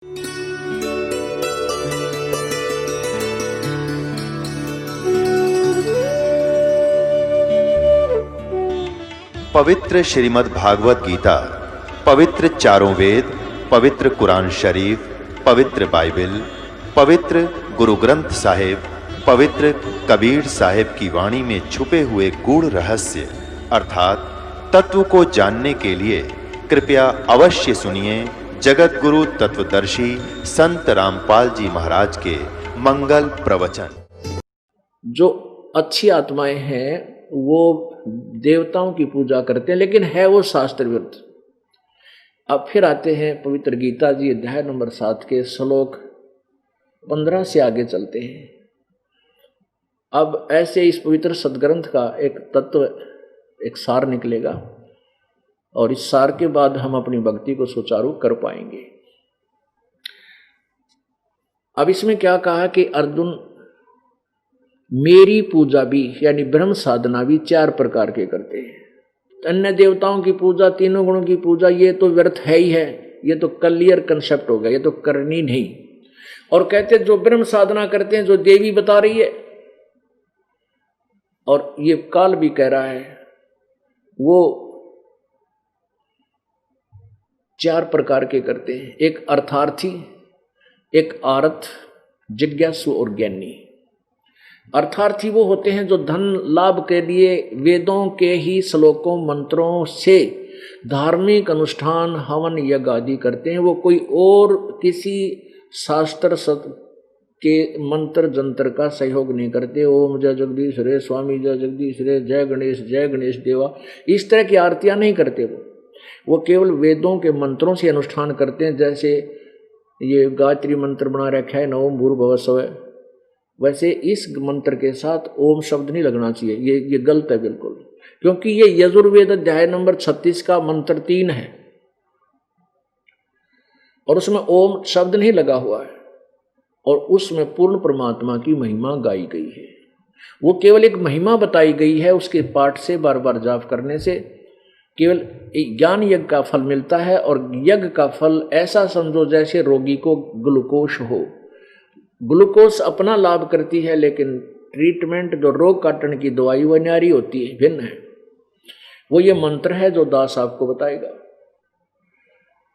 पवित्र श्रीमद् भागवत गीता, पवित्र चारों वेद, पवित्र कुरान शरीफ, पवित्र बाइबल, पवित्र गुरु ग्रंथ साहिब, पवित्र कबीर साहिब की वाणी में छुपे हुए गूढ़ रहस्य अर्थात तत्व को जानने के लिए कृपया अवश्य सुनिए जगत गुरु तत्वदर्शी संत रामपाल जी महाराज के मंगल प्रवचन। जो अच्छी आत्माएं हैं वो देवताओं की पूजा करते हैं, लेकिन है वो शास्त्र विरुद्ध। अब फिर आते हैं पवित्र गीता जी अध्याय नंबर 7 के श्लोक 15 से आगे चलते हैं। अब ऐसे इस पवित्र सदग्रंथ का एक तत्व, एक सार निकलेगा और इस सार के बाद हम अपनी भक्ति को सुचारू कर पाएंगे। अब इसमें क्या कहा कि अर्जुन, मेरी पूजा भी यानी ब्रह्म साधना भी 4 प्रकार के करते हैं। अन्य देवताओं की पूजा, तीनों गुणों की पूजा, ये तो व्यर्थ है ही है, ये तो क्लियर कंसेप्ट हो गया, ये तो करनी नहीं। और कहते जो ब्रह्म साधना करते हैं, जो देवी बता रही है और ये काल भी कह रहा है, वो 4 प्रकार के करते हैं। एक अर्थार्थी, एक आरत, जिज्ञासु और ज्ञानी। अर्थार्थी वो होते हैं जो धन लाभ के लिए वेदों के ही श्लोकों मंत्रों से धार्मिक अनुष्ठान हवन यज्ञ आदि करते हैं। वो कोई और किसी शास्त्र के मंत्र जंत्र का सहयोग नहीं करते। ओम जय जगदीश रे, स्वामी जय जगदीश रे, जय गणेश देवा, इस तरह की आरतियां नहीं करते। वो केवल वेदों के मंत्रों से अनुष्ठान करते हैं। जैसे ये गायत्री मंत्र बना रखा है, ओम भूर्भुवः स्वः, वैसे इस मंत्र के साथ ओम शब्द नहीं लगना चाहिए। ये गलत है बिल्कुल, क्योंकि ये यजुर्वेद अध्याय नंबर 36 का मंत्र 3 है और उसमें ओम शब्द नहीं लगा हुआ है और उसमें पूर्ण परमात्मा की महिमा गाई गई है। वो केवल एक महिमा बताई गई है, उसके पाठ से बार बार जाप करने से केवल ज्ञान यज्ञ का फल मिलता है। और यज्ञ का फल ऐसा समझो जैसे रोगी को ग्लूकोज हो। ग्लूकोज अपना लाभ करती है, लेकिन ट्रीटमेंट जो रोग काटने की दवाई वो न्यारी होती है, भिन्न है। वो ये मंत्र है जो दास आपको बताएगा।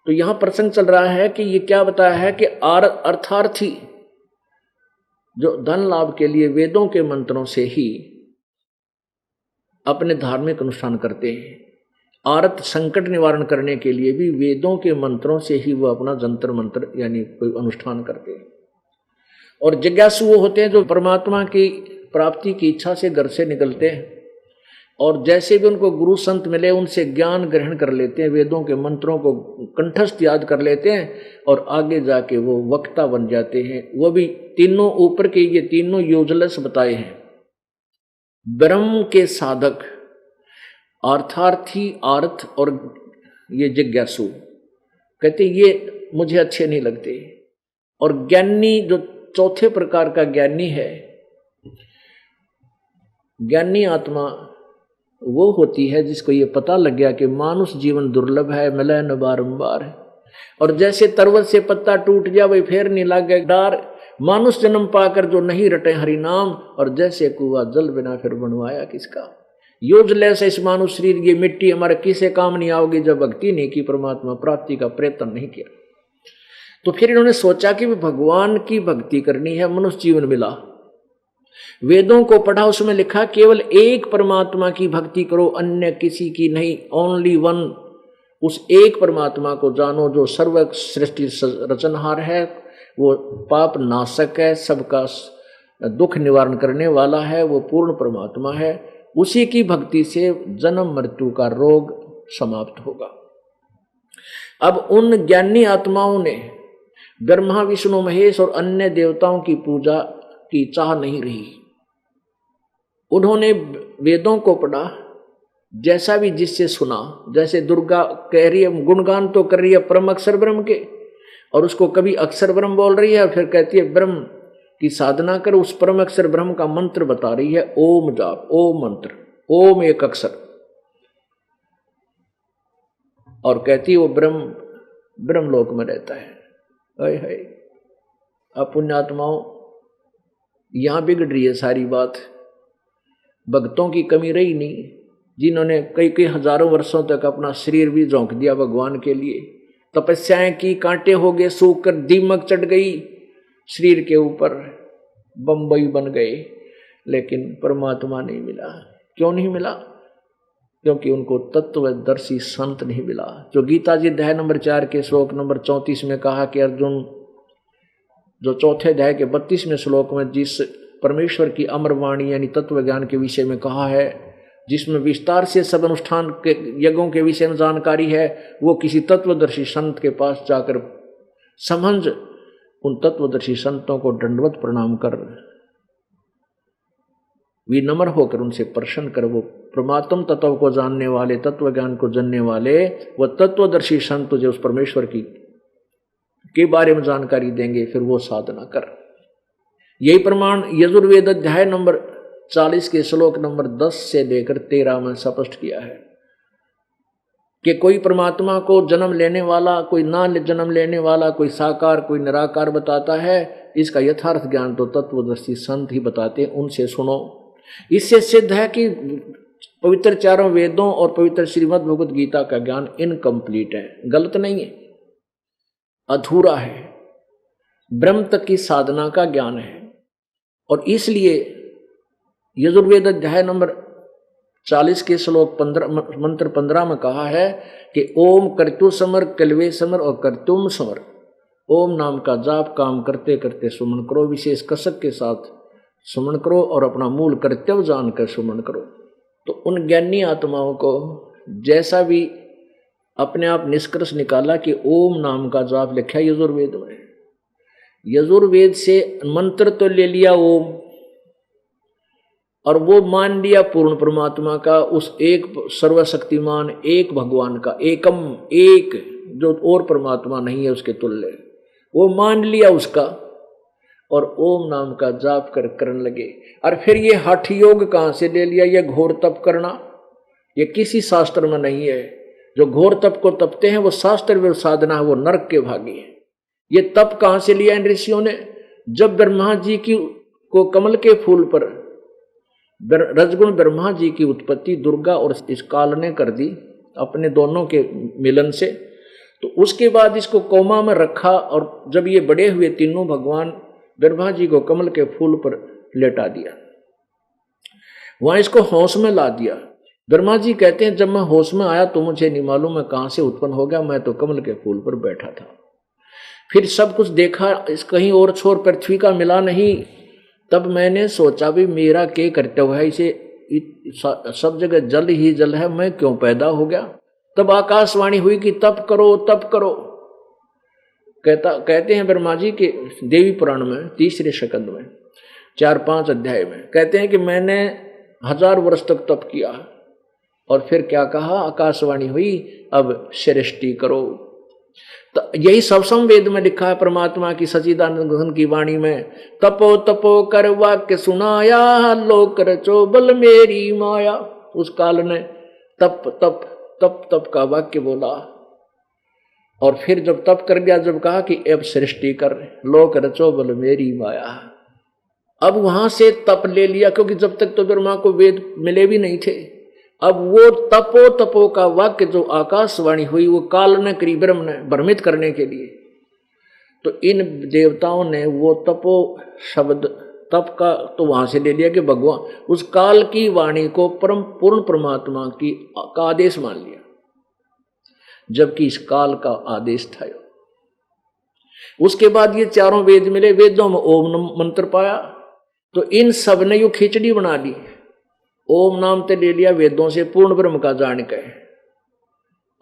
तो यहां प्रसंग चल रहा है कि ये क्या बताया है कि अर्थार्थी जो धन लाभ के लिए वेदों के मंत्रों से ही अपने धार्मिक अनुष्ठान करते हैं। आरत संकट निवारण करने के लिए भी वेदों के मंत्रों से ही वो अपना जंतर मंत्र यानी कोई अनुष्ठान करते हैं। और जिज्ञासु वो होते हैं जो परमात्मा की प्राप्ति की इच्छा से घर से निकलते हैं और जैसे भी उनको गुरु संत मिले उनसे ज्ञान ग्रहण कर लेते हैं, वेदों के मंत्रों को कंठस्थ याद कर लेते हैं और आगे जाके वो वक्ता बन जाते हैं। वो भी तीनों ऊपर के ये तीनों यूजलेस बताए हैं। ब्रह्म के साधक, अर्थार्थी, आर्थ और ये जिज्ञासु, कहते ये मुझे अच्छे नहीं लगते। और ज्ञानी जो चौथे प्रकार का ज्ञानी है, ज्ञानी आत्मा वो होती है जिसको ये पता लग गया कि मानुष जीवन दुर्लभ है, मिले न बारंबार है। और जैसे तरवत से पत्ता टूट गया वही फेर नहीं लागे डार, मानुष जन्म पाकर जो नहीं रटे हरि नाम, और जैसे कुआ जल बिना फिर बनवाया किसका। यूजलेस इस मानुष शरीर, ये मिट्टी हमारे किसे काम नहीं आओगी जब भक्ति नहीं की, परमात्मा प्राप्ति का प्रयत्न नहीं किया। तो फिर इन्होंने सोचा कि भगवान की भक्ति करनी है, मनुष्य जीवन मिला, वेदों को पढ़ा, उसमें लिखा केवल एक परमात्मा की भक्ति करो, अन्य किसी की नहीं, ओनली वन। उस एक परमात्मा को जानो जो सर्व सृष्टि रचनहार है, वो पाप नाशक है, सबका दुख निवारण करने वाला है, वो पूर्ण परमात्मा है। उसी की भक्ति से जन्म मृत्यु का रोग समाप्त होगा। अब उन ज्ञानी आत्माओं ने ब्रह्मा विष्णु महेश और अन्य देवताओं की पूजा की चाह नहीं रही। उन्होंने वेदों को पढ़ा, जैसा भी जिससे सुना, जैसे दुर्गा कह रही है, गुणगान तो कर रही है परम अक्षर ब्रह्म के, और उसको कभी अक्षर ब्रह्म बोल रही है और फिर कहती है ब्रह्म की साधना कर, उस परम अक्षर ब्रह्म का मंत्र बता रही है, ओम जाप, ओम मंत्र, ओम एक अक्षर, और कहती है वो ब्रह्मलोक में रहता है। हाय हाय, अब पुण्यात्माओं यहां बिगड़ रही है सारी बात। भक्तों की कमी रही नहीं, जिन्होंने कई कई हजारों वर्षों तक अपना शरीर भी झोंक दिया भगवान के लिए, तपस्याएं की, कांटे हो गए सूख कर, दीमक चढ़ गई शरीर के ऊपर, बम्बई बन गए, लेकिन परमात्मा नहीं मिला। क्यों नहीं मिला? क्योंकि उनको तत्वदर्शी संत नहीं मिला। जो गीता जी अध्याय नंबर 4 के श्लोक नंबर 34 में कहा कि अर्जुन, जो चौथे अध्याय के 32वें श्लोक में जिस परमेश्वर की अमर वाणी यानी तत्व ज्ञान के विषय में कहा है, जिसमें विस्तार से सब अनुष्ठान के यज्ञों के विषय में जानकारी है, वो किसी तत्वदर्शी संत के पास जाकर समझ उन तत्वदर्शी संतों को दंडवत प्रणाम कर, विनम्र होकर उनसे प्रश्न कर, वो परमात्म तत्व को जानने वाले, तत्व ज्ञान को जानने वाले वो तत्वदर्शी संत तुझे उस परमेश्वर की के बारे में जानकारी देंगे, फिर वो साधना कर। यही प्रमाण यजुर्वेद अध्याय नंबर 40 के श्लोक नंबर 10 से लेकर 13 में स्पष्ट किया है कि कोई परमात्मा को जन्म लेने वाला, कोई ना जन्म लेने वाला, कोई साकार, कोई निराकार बताता है। इसका यथार्थ ज्ञान तो तत्वदर्शी संत ही बताते हैं, उनसे सुनो। इससे सिद्ध है कि पवित्र चारों वेदों और पवित्र श्रीमद् भगवद गीता का ज्ञान इनकम्प्लीट है, गलत नहीं है, अधूरा है, ब्रह्म तक की साधना का ज्ञान है। और इसलिए यजुर्वेद अध्याय नंबर 40 के श्लोक 15 मंत्र 15 में कहा है कि ओम कर्तु समर, कलवे समर और कर्तुम समर। ओम नाम का जाप काम करते करते सुमन करो, विशेष कसक के साथ सुमन करो और अपना मूल कर्तव्य जानकर सुमन करो। तो उन ज्ञानी आत्माओं को जैसा भी अपने आप निष्कर्ष निकाला कि ओम नाम का जाप लिखा है यजुर्वेद में, यजुर्वेद से मंत्र तो ले लिया ओम, और वो मान लिया पूर्ण परमात्मा का, उस एक सर्वशक्तिमान एक भगवान का, एकम एक, जो और परमात्मा नहीं है उसके तुल्य, वो मान लिया उसका, और ओम नाम का जाप करने लगे। और फिर ये हठ योग कहाँ से ले लिया? ये घोर तप करना, ये किसी शास्त्र में नहीं है। जो घोर तप को तपते हैं वो शास्त्र में साधना है, वो नरक के भागी है। ये तप कहाँ से लिया इन ऋषियों ने? जब ब्रह्मा जी की को कमल के फूल पर रजगुण ब्रह्मा जी की उत्पत्ति दुर्गा और इस काल ने कर दी अपने दोनों के मिलन से, तो उसके बाद इसको कोमा में रखा, और जब ये बड़े हुए तीनों भगवान ब्रह्मा जी को कमल के फूल पर लेटा दिया, वहां इसको होश में ला दिया। ब्रह्मा जी कहते हैं जब मैं होश में आया तो मुझे नहीं मालूम मैं कहां से उत्पन्न हो गया, मैं तो कमल के फूल पर बैठा था। फिर सब कुछ देखा, इस कहीं और छोर पृथ्वी का मिला नहीं। तब मैंने सोचा भी मेरा क्या कर्तव्य है, इसे सब जगह जल ही जल है, मैं क्यों पैदा हो गया। तब आकाशवाणी हुई कि तप करो तप करो। कहते हैं ब्रह्मा जी के देवी पुराण में 3रे स्कंद में 4-5 अध्याय में कहते हैं कि मैंने 1000 वर्ष तक तप किया, और फिर क्या कहा, आकाशवाणी हुई अब सृष्टि करो। तो यही सबसम वेद में लिखा है परमात्मा की सच्चिदानंद घन की वाणी में, तपो तपो कर वाक्य सुनाया, लोक रचो बल मेरी माया। उस काल ने तप तप तप तप का वाक्य बोला, और फिर जब तप कर गया, जब कहा कि अब सृष्टि कर, लोक रचो बल मेरी माया। अब वहां से तप ले लिया, क्योंकि जब तक तो ब्रह्मा को वेद मिले भी नहीं थे। अब वो तपो तपो का वाक्य जो आकाशवाणी हुई, वो काल ने करी ब्रह्म ने भ्रमित करने के लिए। तो इन देवताओं ने वो तपो शब्द तप का तो वहां से ले लिया कि भगवान उस काल की वाणी को परम पूर्ण परमात्मा की का आदेश मान लिया, जबकि इस काल का आदेश था। उसके बाद ये चारों वेद मिले, वेदों में ओम मंत्र पाया, तो इन सब ने यू खिचड़ी बना ली। ओम नाम तो ले लिया वेदों से पूर्ण ब्रह्म का जान के,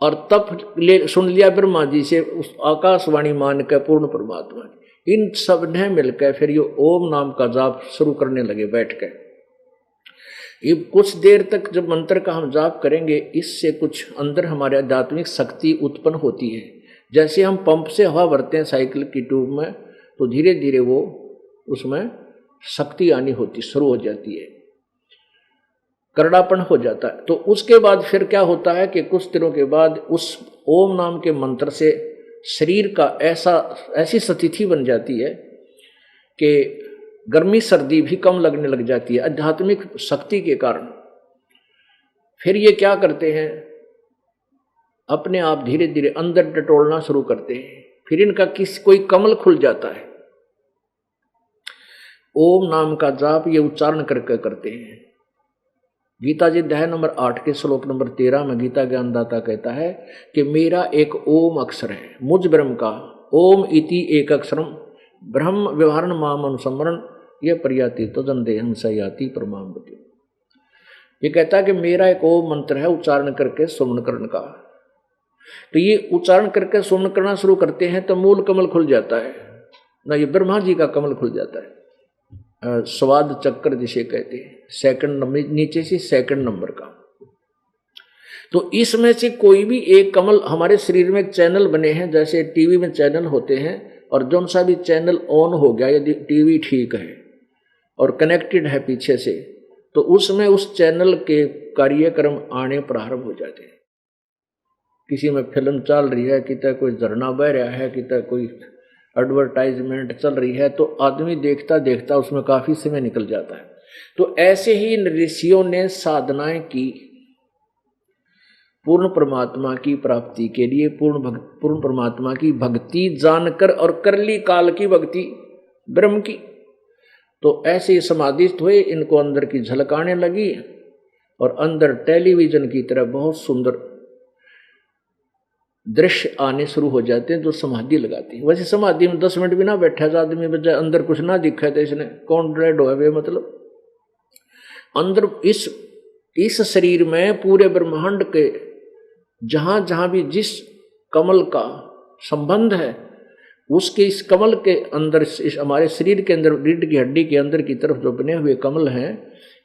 और तप ले सुन लिया ब्रह्मा जी से उस आकाशवाणी मान के पूर्ण परमात्मा। इन सब ने मिलकर फिर ये ओम नाम का जाप शुरू करने लगे बैठ के। ये कुछ देर तक जब मंत्र का हम जाप करेंगे, इससे कुछ अंदर हमारे आध्यात्मिक शक्ति उत्पन्न होती है। जैसे हम पंप से हवा भरते हैं साइकिल की ट्यूब में, तो धीरे धीरे वो उसमें शक्ति आनी होती शुरू हो जाती है, करड़ापन हो जाता है। तो उसके बाद फिर क्या होता है कि कुछ दिनों के बाद उस ओम नाम के मंत्र से शरीर का ऐसी स्थिति बन जाती है कि गर्मी सर्दी भी कम लगने लग जाती है आध्यात्मिक शक्ति के कारण। फिर ये क्या करते हैं, अपने आप धीरे धीरे अंदर टटोलना शुरू करते हैं। फिर इनका कोई कमल खुल जाता है, ओम नाम का जाप ये उच्चारण करके करते हैं। गीता जी अध्याय नंबर 8 के श्लोक नंबर 13 में गीता ज्ञानदाता कहता है कि मेरा एक ओम अक्षर है, मुझ ब्रह्म का ओम इति एक अक्षरम ब्रह्म व्यवहारण माम अनुसमरण ये प्रयाति तो जन सयाति परमामृति। ये कहता है कि मेरा एक ओम मंत्र है, उच्चारण करके सुमन करने का। तो ये उच्चारण करके सुमन करना शुरू करते हैं तो मूल कमल खुल जाता है ना, ये ब्रह्मा जी का कमल खुल जाता है। स्वाद चक्र जिसे कहते हैं, सेकंड नंबर नीचे से सेकंड नंबर का। तो इसमें से कोई भी एक कमल, हमारे शरीर में एक चैनल बने हैं, जैसे टीवी में चैनल होते हैं, और जौन सा भी चैनल ऑन हो गया, यदि टीवी ठीक है और कनेक्टेड है पीछे से, तो उसमें उस चैनल के कार्यक्रम आने प्रारंभ हो जाते हैं। किसी में फिल्म चल रही है, कितना कोई झरना बह रहा है, कितना कोई एडवर्टाइजमेंट चल रही है, तो आदमी देखता देखता उसमें काफी समय निकल जाता है। तो ऐसे ही ऋषियों ने साधनाएं की पूर्ण परमात्मा की प्राप्ति के लिए, पूर्ण परमात्मा की भक्ति जानकर, और कर ली काल की भक्ति ब्रह्म की। तो ऐसे समाधिस्थ हुए, इनको अंदर की झलक आने लगी और अंदर टेलीविजन की तरह बहुत सुंदर दृश्य आने शुरू हो जाते हैं जो समाधि लगाती है। वैसे समाधि में 10 मिनट भी ना बैठा था आदमी, बजाय अंदर कुछ ना दिखा था, इसने कौन ड्रेड हो वे, मतलब अंदर इस शरीर में पूरे ब्रह्मांड के जहां जहां भी जिस कमल का संबंध है, उसके इस कमल के अंदर, इस हमारे शरीर के अंदर रीढ़ की हड्डी के अंदर की तरफ जो बने हुए कमल हैं,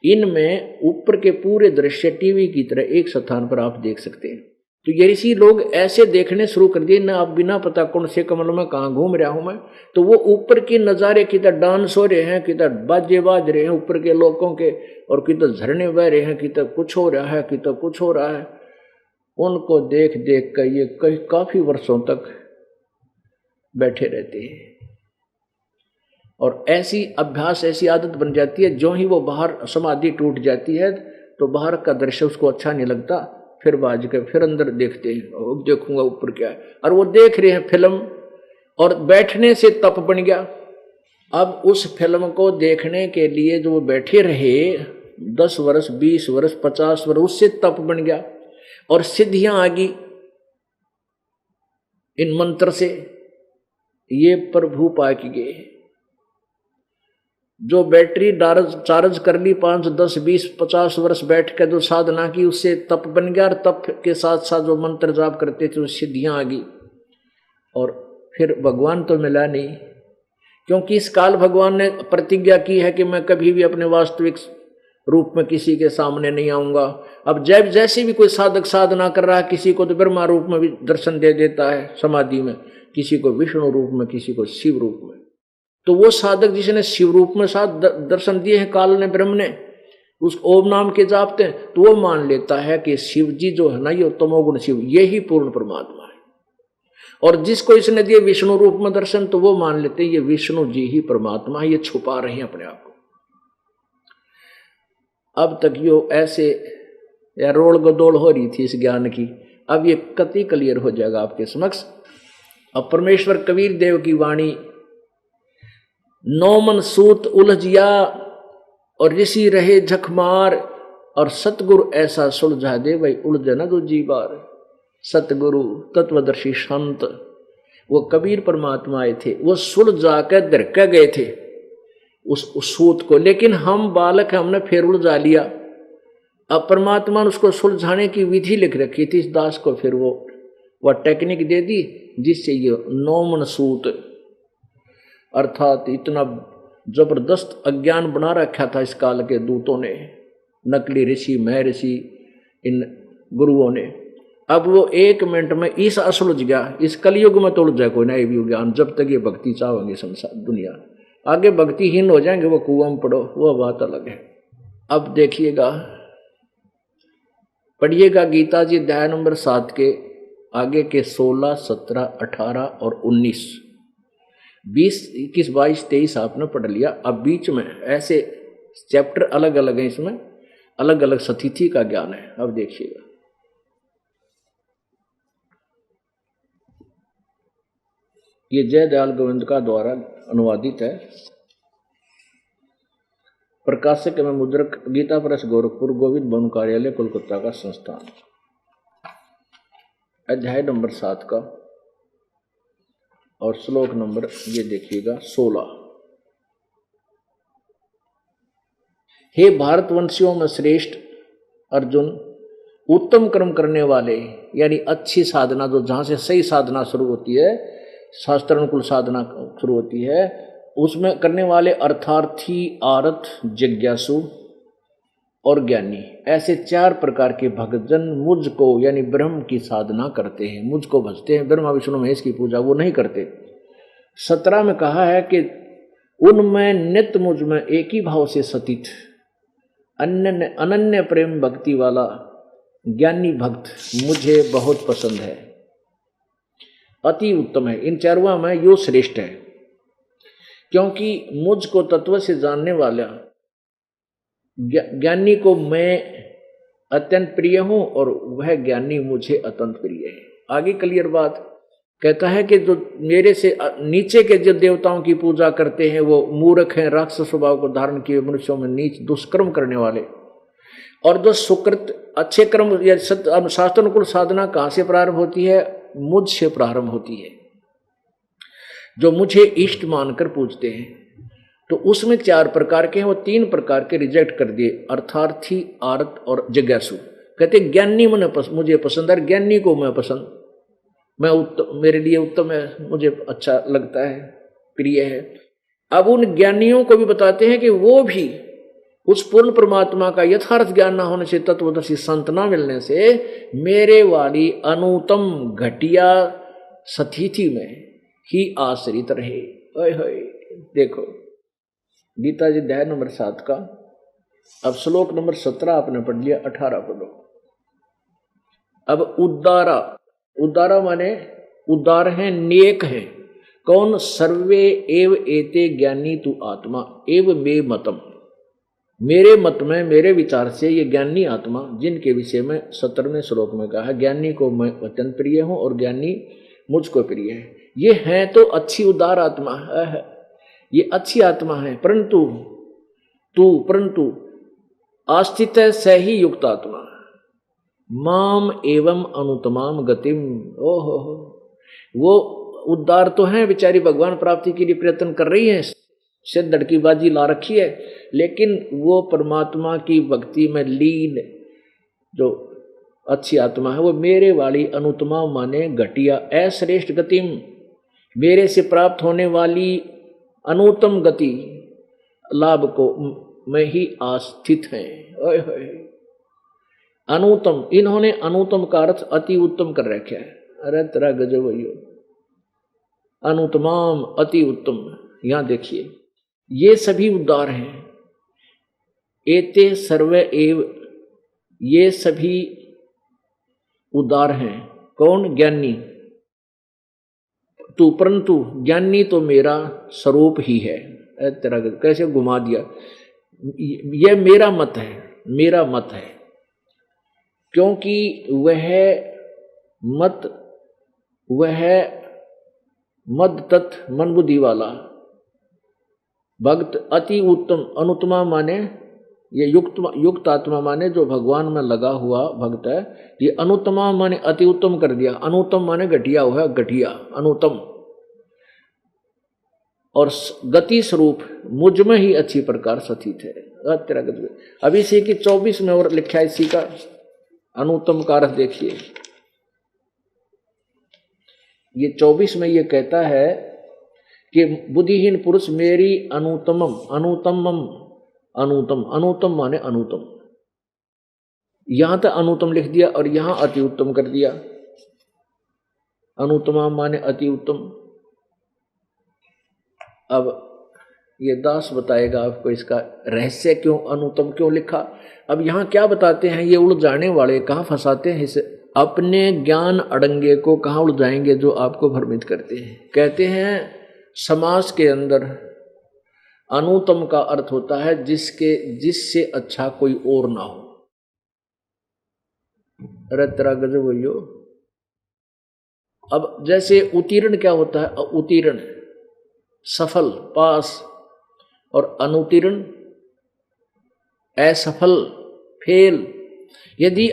इनमें ऊपर के पूरे दृश्य टीवी की तरह एक स्थान पर आप देख सकते हैं। तो ये ऋषि लोग ऐसे देखने शुरू कर दिए ना, आप बिना पता कौन से कमल में कहाँ घूम रहा हूं मैं, तो वो ऊपर के नज़ारे किधर डांस हो रहे हैं, किधर बाजे बाज रहे हैं ऊपर के लोगों के, और किधर झरने बह रहे हैं, किधर कुछ हो रहा है, किधर कुछ हो रहा है। उनको देख देख कर ये काफी वर्षों तक बैठे रहते हैं, और ऐसी अभ्यास, ऐसी आदत बन जाती है। जो ही वो बाहर समाधि टूट जाती है तो बाहर का दृश्य उसको अच्छा नहीं लगता, फिर बाज के फिर अंदर देखते हैं, अब देखूंगा ऊपर क्या है, और वो देख रहे हैं फिल्म, और बैठने से तप बन गया। अब उस फिल्म को देखने के लिए जो बैठे रहे 10 वर्ष 20 वर्ष 50 वर्ष, उससे तप बन गया और सिद्धियां आ गई इन मंत्र से। ये प्रभु पाक गए, जो बैटरी चार्ज कर ली 5 10 20 50 वर्ष बैठ कर जो साधना की, उससे तप बन गया, और तप के साथ साथ जो मंत्र जाप करते थे उससे सिद्धियां आ गई। और फिर भगवान तो मिला नहीं, क्योंकि इस काल भगवान ने प्रतिज्ञा की है कि मैं कभी भी अपने वास्तविक रूप में किसी के सामने नहीं आऊंगा। अब जब जैसे भी कोई साधक साधना कर रहा है, किसी को तो ब्रह्मा रूप में भी दर्शन दे देता है समाधि में, किसी को विष्णु रूप में, किसी को शिव रूप में। तो वो साधक जिसने शिव रूप में साथ दर्शन दिए हैं काल ने, ब्रह्म ने, उस ओम नाम के जापते हैं, तो वो मान लेता है कि शिव जी जो है ना, ये तमोगुण शिव, ये ही पूर्ण परमात्मा है। और जिसको इसने दिए विष्णु रूप में दर्शन, तो वो मान लेते हैं ये विष्णु जी ही परमात्मा है, ये छुपा रहे हैं अपने आप को। अब तक यो ऐसे या रोड़ गदोड़ हो रही थी इस ज्ञान की, अब ये कति क्लियर हो जाएगा आपके समक्ष। अब परमेश्वर कबीर देव की वाणी, 9 मन सूत उलझिया और ऋषि रहे झकमार, और सतगुरु ऐसा सुलझा दे भाई उलझे न दूजी बार। सतगुरु तत्वदर्शी संत, वो कबीर परमात्मा आए थे, वो सुलझा कर धरके गए थे उस सूत को, लेकिन हम बालक हमने फिर उलझा लिया। अब परमात्मा ने उसको सुलझाने की विधि लिख रखी थी इस दास को, फिर वह टेक्निक दे दी जिससे ये 9 मन सूत, अर्थात इतना जबरदस्त अज्ञान बना रखा था इस काल के दूतों ने, नकली ऋषि महर्षि इन गुरुओं ने। अब वो 1 मिनट में इस असुलझ गया, इस कलयुग में तो उलझ जाए कोई नए भी ज्ञान, जब तक ये भक्ति चाहेंगे संसार दुनिया, आगे भक्तिहीन हो जाएंगे वो कुआं में पड़ो, वो बात अलग है। अब देखिएगा, पढ़िएगा गीता जी अध्याय नंबर 7 के आगे के 16, 17, 18 और 19, 20, 21, 22, 23 आपने पढ़ लिया। अब बीच में ऐसे चैप्टर अलग अलग हैं, इसमें अलग अलग सतिथि का ज्ञान है। अब देखिएगा, ये जयदयाल गोविंदका द्वारा अनुवादित है। प्रकाशक एवं मुद्रक गीता प्रेस गोरखपुर, गोविंद भवन कार्यालय कोलकाता का संस्थान। अध्याय नंबर 7 का और श्लोक नंबर ये देखिएगा 16। हे भारतवंशियों में श्रेष्ठ अर्जुन, उत्तम कर्म करने वाले, यानी अच्छी साधना, जो जहां से सही साधना शुरू होती है, शास्त्रानुकूल साधना शुरू होती है, उसमें करने वाले अर्थार्थी, आरत, जिज्ञासु और ज्ञानी, ऐसे 4 प्रकार के भक्तजन मुझको यानी ब्रह्म की साधना करते हैं, मुझको भजते हैं। ब्रह्मा विष्णु महेश की पूजा वो नहीं करते। 17 में कहा है कि उनमें नित्य मुझ में एक ही भाव से सतित अनन्य प्रेम भक्ति वाला ज्ञानी भक्त मुझे बहुत पसंद है, अति उत्तम है। इन 4 में यो श्रेष्ठ है, क्योंकि मुझको तत्व से जानने वाला ज्ञानी को मैं अत्यंत प्रिय हूं और वह ज्ञानी मुझे अत्यंत प्रिय है। आगे क्लियर बात कहता है कि जो मेरे से नीचे के जो देवताओं की पूजा करते हैं वो मूर्ख हैं, राक्षस स्वभाव को धारण किए मनुष्यों में नीच दुष्कर्म करने वाले। और जो सुकृत अच्छे कर्म या शास्त्रानुकूल साधना कहाँ से प्रारंभ होती है? मुझसे प्रारंभ होती है, जो मुझे इष्ट मानकर पूजते हैं। तो उसमें 4 प्रकार के हैं, वो 3 प्रकार के रिजेक्ट कर दिए, अर्थार्थी, आरत और जिज्ञासु। कहते ज्ञानी मुझे पसंद है, ज्ञानी को मैं पसंद, मैं उत्तम, मेरे लिए उत्तम है, मुझे अच्छा लगता है, प्रिय है। अब उन ज्ञानियों को भी बताते हैं कि वो भी उस पूर्ण परमात्मा का यथार्थ ज्ञान न होने से, तत्वदर्शी संत न मिलने से मेरे वाली अनुत्तम घटिया सतिथि में ही आश्रित रहे। ओए होए, देखो गीता जी अध्याय नंबर 7 का अब श्लोक नंबर 17 आपने पढ़ लिया, 18 पढ़ो। अब उद्दारा माने उदार हैं, नेक हैं। कौन? सर्वे एव एते ज्ञानी तु आत्मा एव मे मतम, मेरे मत में, मेरे विचार से ये ज्ञानी आत्मा, जिनके विषय में 17वें श्लोक में कहा ज्ञानी को मैं अत्यंत प्रिय हूं और ज्ञानी मुझको प्रिय है, ये है तो अच्छी उदार आत्मा है, ये अच्छी आत्मा है। परंतु आस्थित है स ही युक्त आत्मा माम एवं अनुतमाम गतिम। ओहो, वो उद्धार तो हैं, बेचारी भगवान प्राप्ति के लिए प्रयत्न कर रही है, सिद्धड़ की बाजी ला रखी है, लेकिन वो परमात्मा की भक्ति में लीन जो अच्छी आत्मा है, वो मेरे वाली अनुतमा माने घटिया अश्रेष्ठ गतिम, मेरे से प्राप्त होने वाली अनुत्तम गति लाभ को में ही आस्थित है। ओए होए, अनुत्तम, इन्होंने अनुत्तम का अर्थ अति उत्तम कर रखा है। अरे तेरा गजब भैया, अनुत्तमाम अति उत्तम। यहां देखिए ये सभी उद्धार हैं। एते सर्वे एव, ये सभी उदार हैं। कौन? ज्ञानी। तू परंतु ज्ञानी तो मेरा स्वरूप ही है। तेरा कैसे घुमा दिया, यह मेरा मत है, मेरा मत है, क्योंकि वह मद तत् मन बुद्धि वाला भक्त अति उत्तम, अनुत्तमा माने ये युक्त आत्मा माने जो भगवान में लगा हुआ भक्त है। ये अनुत्तमा माने अति उत्तम कर दिया, अनुत्तम माने घटिया हुआ, घटिया अनुत्तम, और गति स्वरूप मुझ में ही अच्छी प्रकार स्थित है। तेरा गति। अब इसी की 24 में और लिखा है इसी का अनुत्तम का अर्थ देखिए। ये 24 में ये कहता है कि बुद्धिहीन पुरुष मेरी अनुत्तम माने अनुत्तम, यहां तक अनुत्तम लिख दिया और यहां अति उत्तम कर दिया। अनुत्तमा माने अति उत्तम। अब ये दास बताएगा आपको इसका रहस्य, क्यों अनुत्तम क्यों लिखा। अब यहां क्या बताते हैं, ये उड़ जाने वाले कहां फंसाते हैं इस अपने ज्ञान अड़ंगे को कहाँ उलझाएंगे जो आपको भ्रमित करते हैं। कहते हैं समास के अंदर अनुत्तम का अर्थ होता है जिससे अच्छा कोई और ना हो। अरे तेरा गजब हो। अब जैसे उत्तीर्ण क्या होता है? उत्तीर्ण सफल, पास, और अनुत्तीर्ण असफल, फेल। यदि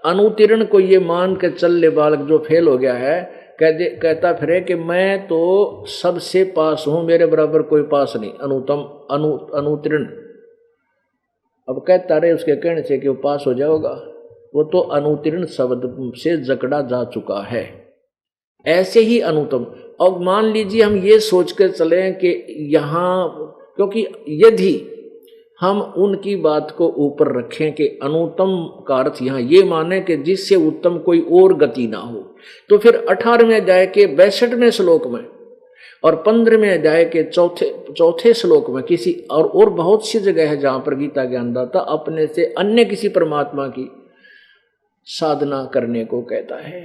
अनुत्तीर्ण को ये मान के चल ले बालक जो फेल हो गया है, कहता फिरे कि मैं तो सबसे पास हूं, मेरे बराबर कोई पास नहीं, अनुत्तीर्ण। अब कहता रहे उसके कहने से कि वो पास हो जाएगा, वो तो अनुत्तीर्ण शब्द से जकड़ा जा चुका है। ऐसे ही अनुत्तम। और मान लीजिए हम ये सोच कर चलें कि यहाँ, क्योंकि यदि हम उनकी बात को ऊपर रखें कि अनुत्तम का अर्थ यहाँ ये माने कि जिससे उत्तम कोई और गति ना हो, तो फिर 18वें अध्याय के 62वें श्लोक में और 15वें अध्याय के चौथे श्लोक में किसी और बहुत सी जगह है जहाँ पर गीता ज्ञानदाता अपने से अन्य किसी परमात्मा की साधना करने को कहता है।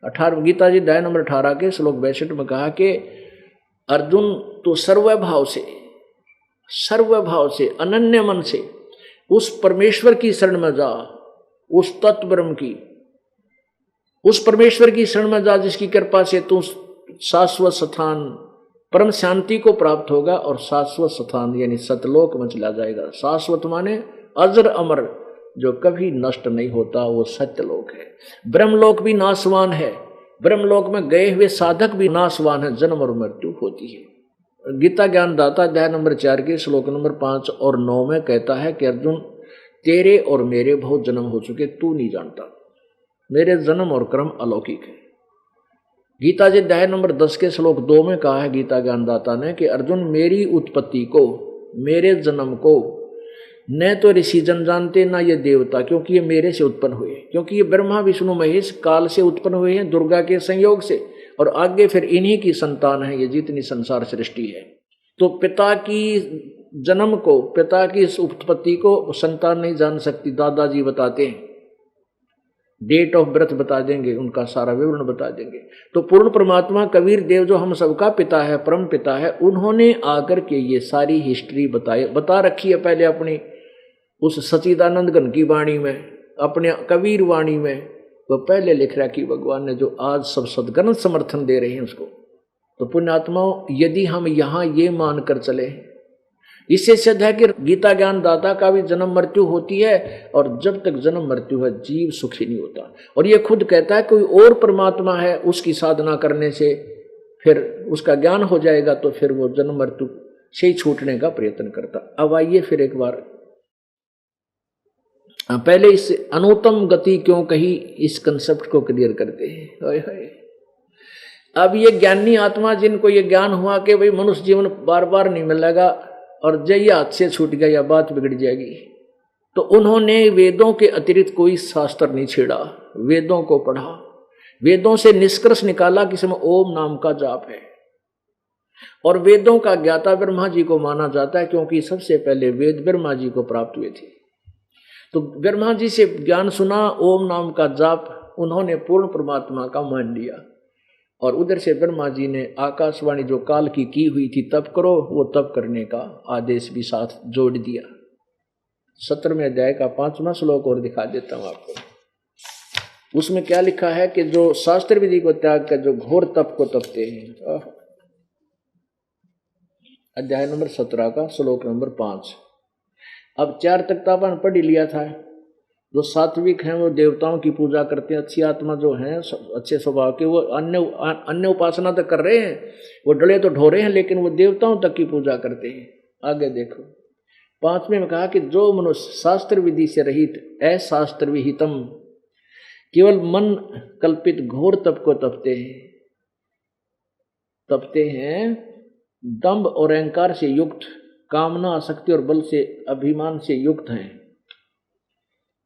18 गीता जी अध्याय नंबर 18 के श्लोक 62 में कहा कि अर्जुन तो सर्वभाव से अनन्य मन से उस परमेश्वर की शरण में जा, उस तत्व ब्रह्म की, उस परमेश्वर की शरण में जा जिसकी कृपा से तू शाश्वत स्थान परम शांति को प्राप्त होगा और शाश्वत स्थान यानी सतलोक में चला जाएगा। शाश्वत माने अजर अमर, जो कभी नष्ट नहीं होता, वो सत्यलोक है। ब्रह्मलोक भी नाशवान है, ब्रह्मलोक में गए हुए साधक भी नाशवान है, जन्म और मृत्यु होती है। गीता ज्ञानदाता अध्याय नंबर 4 के श्लोक नंबर 5 और 9 में कहता है कि अर्जुन तेरे और मेरे बहुत जन्म हो चुके, तू नहीं जानता, मेरे जन्म और कर्म अलौकिक है। गीता जी अध्याय नंबर 10 के श्लोक 2 में कहा है गीता ज्ञानदाता ने कि अर्जुन मेरी उत्पत्ति को, मेरे जन्म को न तो ऋषि जन जानते ना ये देवता, क्योंकि ये मेरे से उत्पन्न हुए, क्योंकि ये ब्रह्मा विष्णु महेश काल से उत्पन्न हुए हैं, दुर्गा के संयोग से, और आगे फिर इन्हीं की संतान है ये जितनी संसार सृष्टि है। तो पिता की जन्म को, पिता की इस उत्पत्ति को संतान नहीं जान सकती। दादाजी बताते हैं, डेट ऑफ बर्थ बता देंगे, उनका सारा विवरण बता देंगे। तो पूर्ण परमात्मा कबीर देव जो हम सबका पिता है, परम पिता है, उन्होंने आकर के ये सारी हिस्ट्री बता रखी है पहले अपनी उस सच्चिदानंद घन की वाणी में, अपने कबीर वाणी में वो पहले लिख रखी भगवान ने, जो आज सब सदगण समर्थन दे रहे हैं उसको। तो पुण्यात्माओं, यदि हम यहाँ ये मानकर चले, इससे सिद्ध है कि गीता ज्ञान दाता का भी जन्म मृत्यु होती है, और जब तक जन्म मृत्यु है जीव सुखी नहीं होता। और ये खुद कहता है कोई और परमात्मा है, उसकी साधना करने से फिर उसका ज्ञान हो जाएगा, तो फिर वो जन्म मृत्यु से ही छूटने का प्रयत्न करता। अब आइए फिर एक बार पहले इस अनुत्तम गति क्यों कही, इस कंसेप्ट को क्लियर करते हैं। अब ये ज्ञानी आत्मा जिनको ये ज्ञान हुआ कि भाई मनुष्य जीवन बार बार नहीं मिलेगा और जय हाथ से छूट गया या बात बिगड़ जाएगी, तो उन्होंने वेदों के अतिरिक्त कोई शास्त्र नहीं छेड़ा, वेदों को पढ़ा, वेदों से निष्कर्ष निकाला कि इसमें ओम नाम का जाप है। और वेदों का ज्ञाता ब्रह्मा जी को माना जाता है, क्योंकि सबसे पहले वेद ब्रह्मा जी को प्राप्त हुए थे। तो ब्रह्मा जी से ज्ञान सुना, ओम नाम का जाप उन्होंने पूर्ण परमात्मा का मान लिया, और उधर से ब्रह्मा जी ने आकाशवाणी जो काल की हुई थी तप करो, वो तप करने का आदेश भी साथ जोड़ दिया। 17वें अध्याय का 5वां श्लोक और दिखा देता हूं आपको। उसमें क्या लिखा है कि जो शास्त्र विधि को त्याग कर जो घोर तप को तपते हैं। अध्याय नंबर 17 का श्लोक नंबर 5। अब 4 तक तो अपन पढ़ ही लिया था। जो सात्विक हैं वो देवताओं की पूजा करते हैं, अच्छी आत्मा जो हैं अच्छे स्वभाव के, वो अन्य उपासना तक कर रहे हैं, वो डले तो ढो रहे हैं, लेकिन वो देवताओं तक की पूजा करते हैं। आगे देखो 5वें में कहा कि जो मनुष्य शास्त्र विधि से रहित अशास्त्र विहितम केवल मन कल्पित घोर तप को तपते हैं, दंभ और अहंकार से युक्त, कामना आसक्ति और बल से अभिमान से युक्त हैं।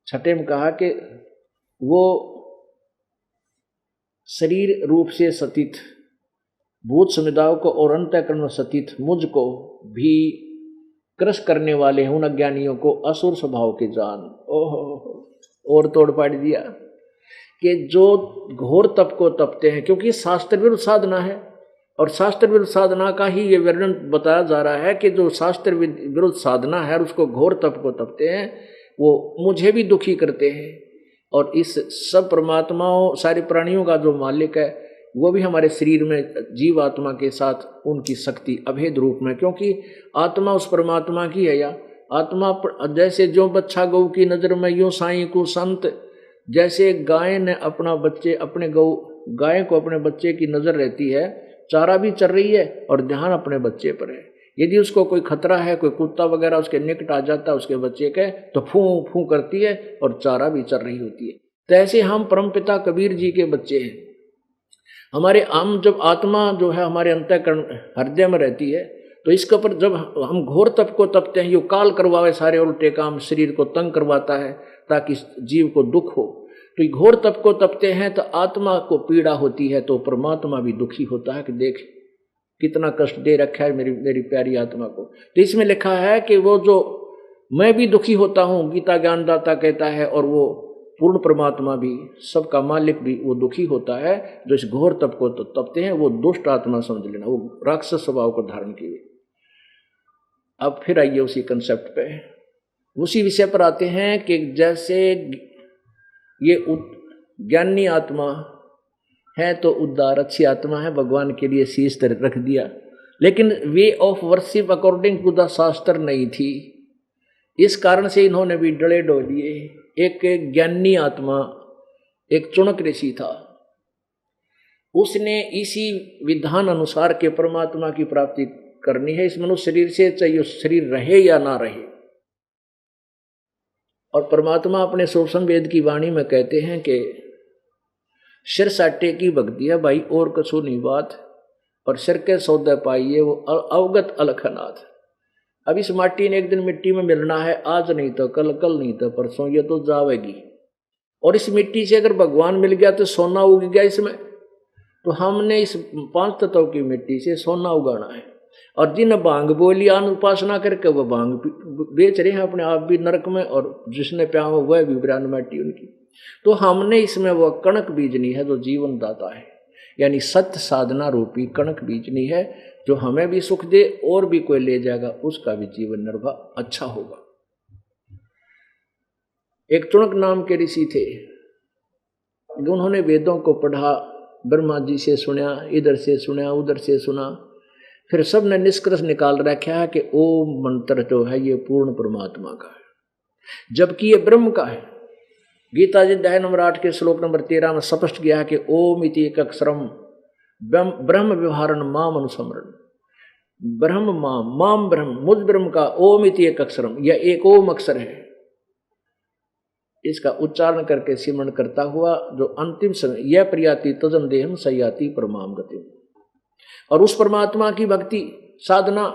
6 में कहा कि वो शरीर रूप से सतीत, भूत समुदायों को और अंतःकरण में सतीत मुझको भी क्रश करने वाले हैं, उन अज्ञानियों को असुर स्वभाव के जान। ओहो, और तोड़ पाड़ दिया कि जो घोर तप को तपते हैं, क्योंकि शास्त्र विरुद्ध साधना है और शास्त्र विरुद्ध साधना का ही ये वर्णन बताया जा रहा है कि जो शास्त्र विरुद्ध साधना है और उसको घोर तप को तपते हैं वो मुझे भी दुखी करते हैं। और इस सब परमात्माओं सारे प्राणियों का जो मालिक है वो भी हमारे शरीर में जीव आत्मा के साथ उनकी शक्ति अभेद रूप में, क्योंकि आत्मा उस परमात्मा की है। या आत्मा जैसे जो बच्चा गौ की नज़र में यूं साईं को संत, जैसे गाय ने अपना बच्चे अपने गाय को अपने बच्चे की नज़र रहती है, चारा भी चर रही है और ध्यान अपने बच्चे पर है। यदि उसको कोई खतरा है, कोई कुत्ता वगैरह उसके निकट आ जाता है उसके बच्चे के, तो फूं फूं करती है और चारा भी चर रही होती है। तो ऐसे हम परमपिता कबीर जी के बच्चे हैं। हमारे हम जब आत्मा जो है हमारे अंतःकरण हृदय में रहती है, तो इसके ऊपर जब हम घोर तप को तपते हैं, ये काल करवावे सारे उल्टे काम, शरीर को तंग करवाता है ताकि जीव को दुख हो, तो घोर तप को तपते हैं तो आत्मा को पीड़ा होती है, तो परमात्मा भी दुखी होता है कि देख कितना कष्ट दे रखा है मेरी प्यारी आत्मा को। तो इसमें लिखा है कि वो जो मैं भी दुखी होता हूँ, गीता ज्ञानदाता कहता है, और वो पूर्ण परमात्मा भी सबका मालिक भी वो दुखी होता है। जो इस घोर तप को तो तपते हैं वो दुष्ट आत्मा समझ लेना, वो राक्षस स्वभाव को धारण किए। अब फिर आइए उसी कंसेप्ट पे, उसी विषय पर आते हैं कि जैसे ये ज्ञानी आत्मा है तो उद्धार अच्छी आत्मा है, भगवान के लिए शीश रख दिया, लेकिन way of worship according to the shastra नहीं थी। इस कारण से इन्होंने भी डले डो दिए। एक ज्ञानी आत्मा, एक चुनक ऋषि था, उसने इसी विधान अनुसार के परमात्मा की प्राप्ति करनी है इस मनुष्य शरीर से, चाहिए शरीर रहे या ना रहे। और परमात्मा अपने सूक्ष्म वेद की वाणी में कहते हैं कि सिर साटे की भक्ति है भाई और कछु नहीं बात, और सिर के सौदे पाइए वो अवगत अलखनाथ। अब इस माटी ने एक दिन मिट्टी में मिलना है, आज नहीं तो कल, कल नहीं तो परसों, ये तो जावेगी। और इस मिट्टी से अगर भगवान मिल गया तो सोना उग गया इसमें। तो हमने इस 5 तत्वों की मिट्टी से सोना उगाना है। और जिन भांग बोलियान उपासना करके वह भांग बेच रहे हैं अपने आप भी नरक में, और जिसने प्या हो वह भी विरान माटी उनकी। तो हमने इसमें वह कणक बीजनी है जो जीवन दाता है, यानी सत्य साधना रूपी कणक बीजनी है, जो हमें भी सुख दे और भी कोई ले जाएगा उसका भी जीवन निर्वाह अच्छा होगा। एक चुनक नाम के ऋषि थे, उन्होंने वेदों को पढ़ा, ब्रह्मा जी से सुना, इधर से सुना उधर से सुना, फिर सब ने निष्कर्ष निकाल रखा है कि ओम मंत्र जो है ये पूर्ण परमात्मा का है, जबकि ये ब्रह्म का है। गीता जी अध्याय नंबर 8 के श्लोक नंबर 13 में स्पष्ट किया है कि ओम इति एक अक्षरम ब्रह्म व्यवहारण माम अनुस्मरण। ब्रह्म माम ब्रह्म, मुझ ब्रह्म का ओम इति एक अक्षरम, यह एक ओम अक्षर है। इसका उच्चारण करके सिमरण करता हुआ जो अंतिम समय यह प्रियाति तजन देहम सयाति परमाम गति। और उस परमात्मा की भक्ति साधना,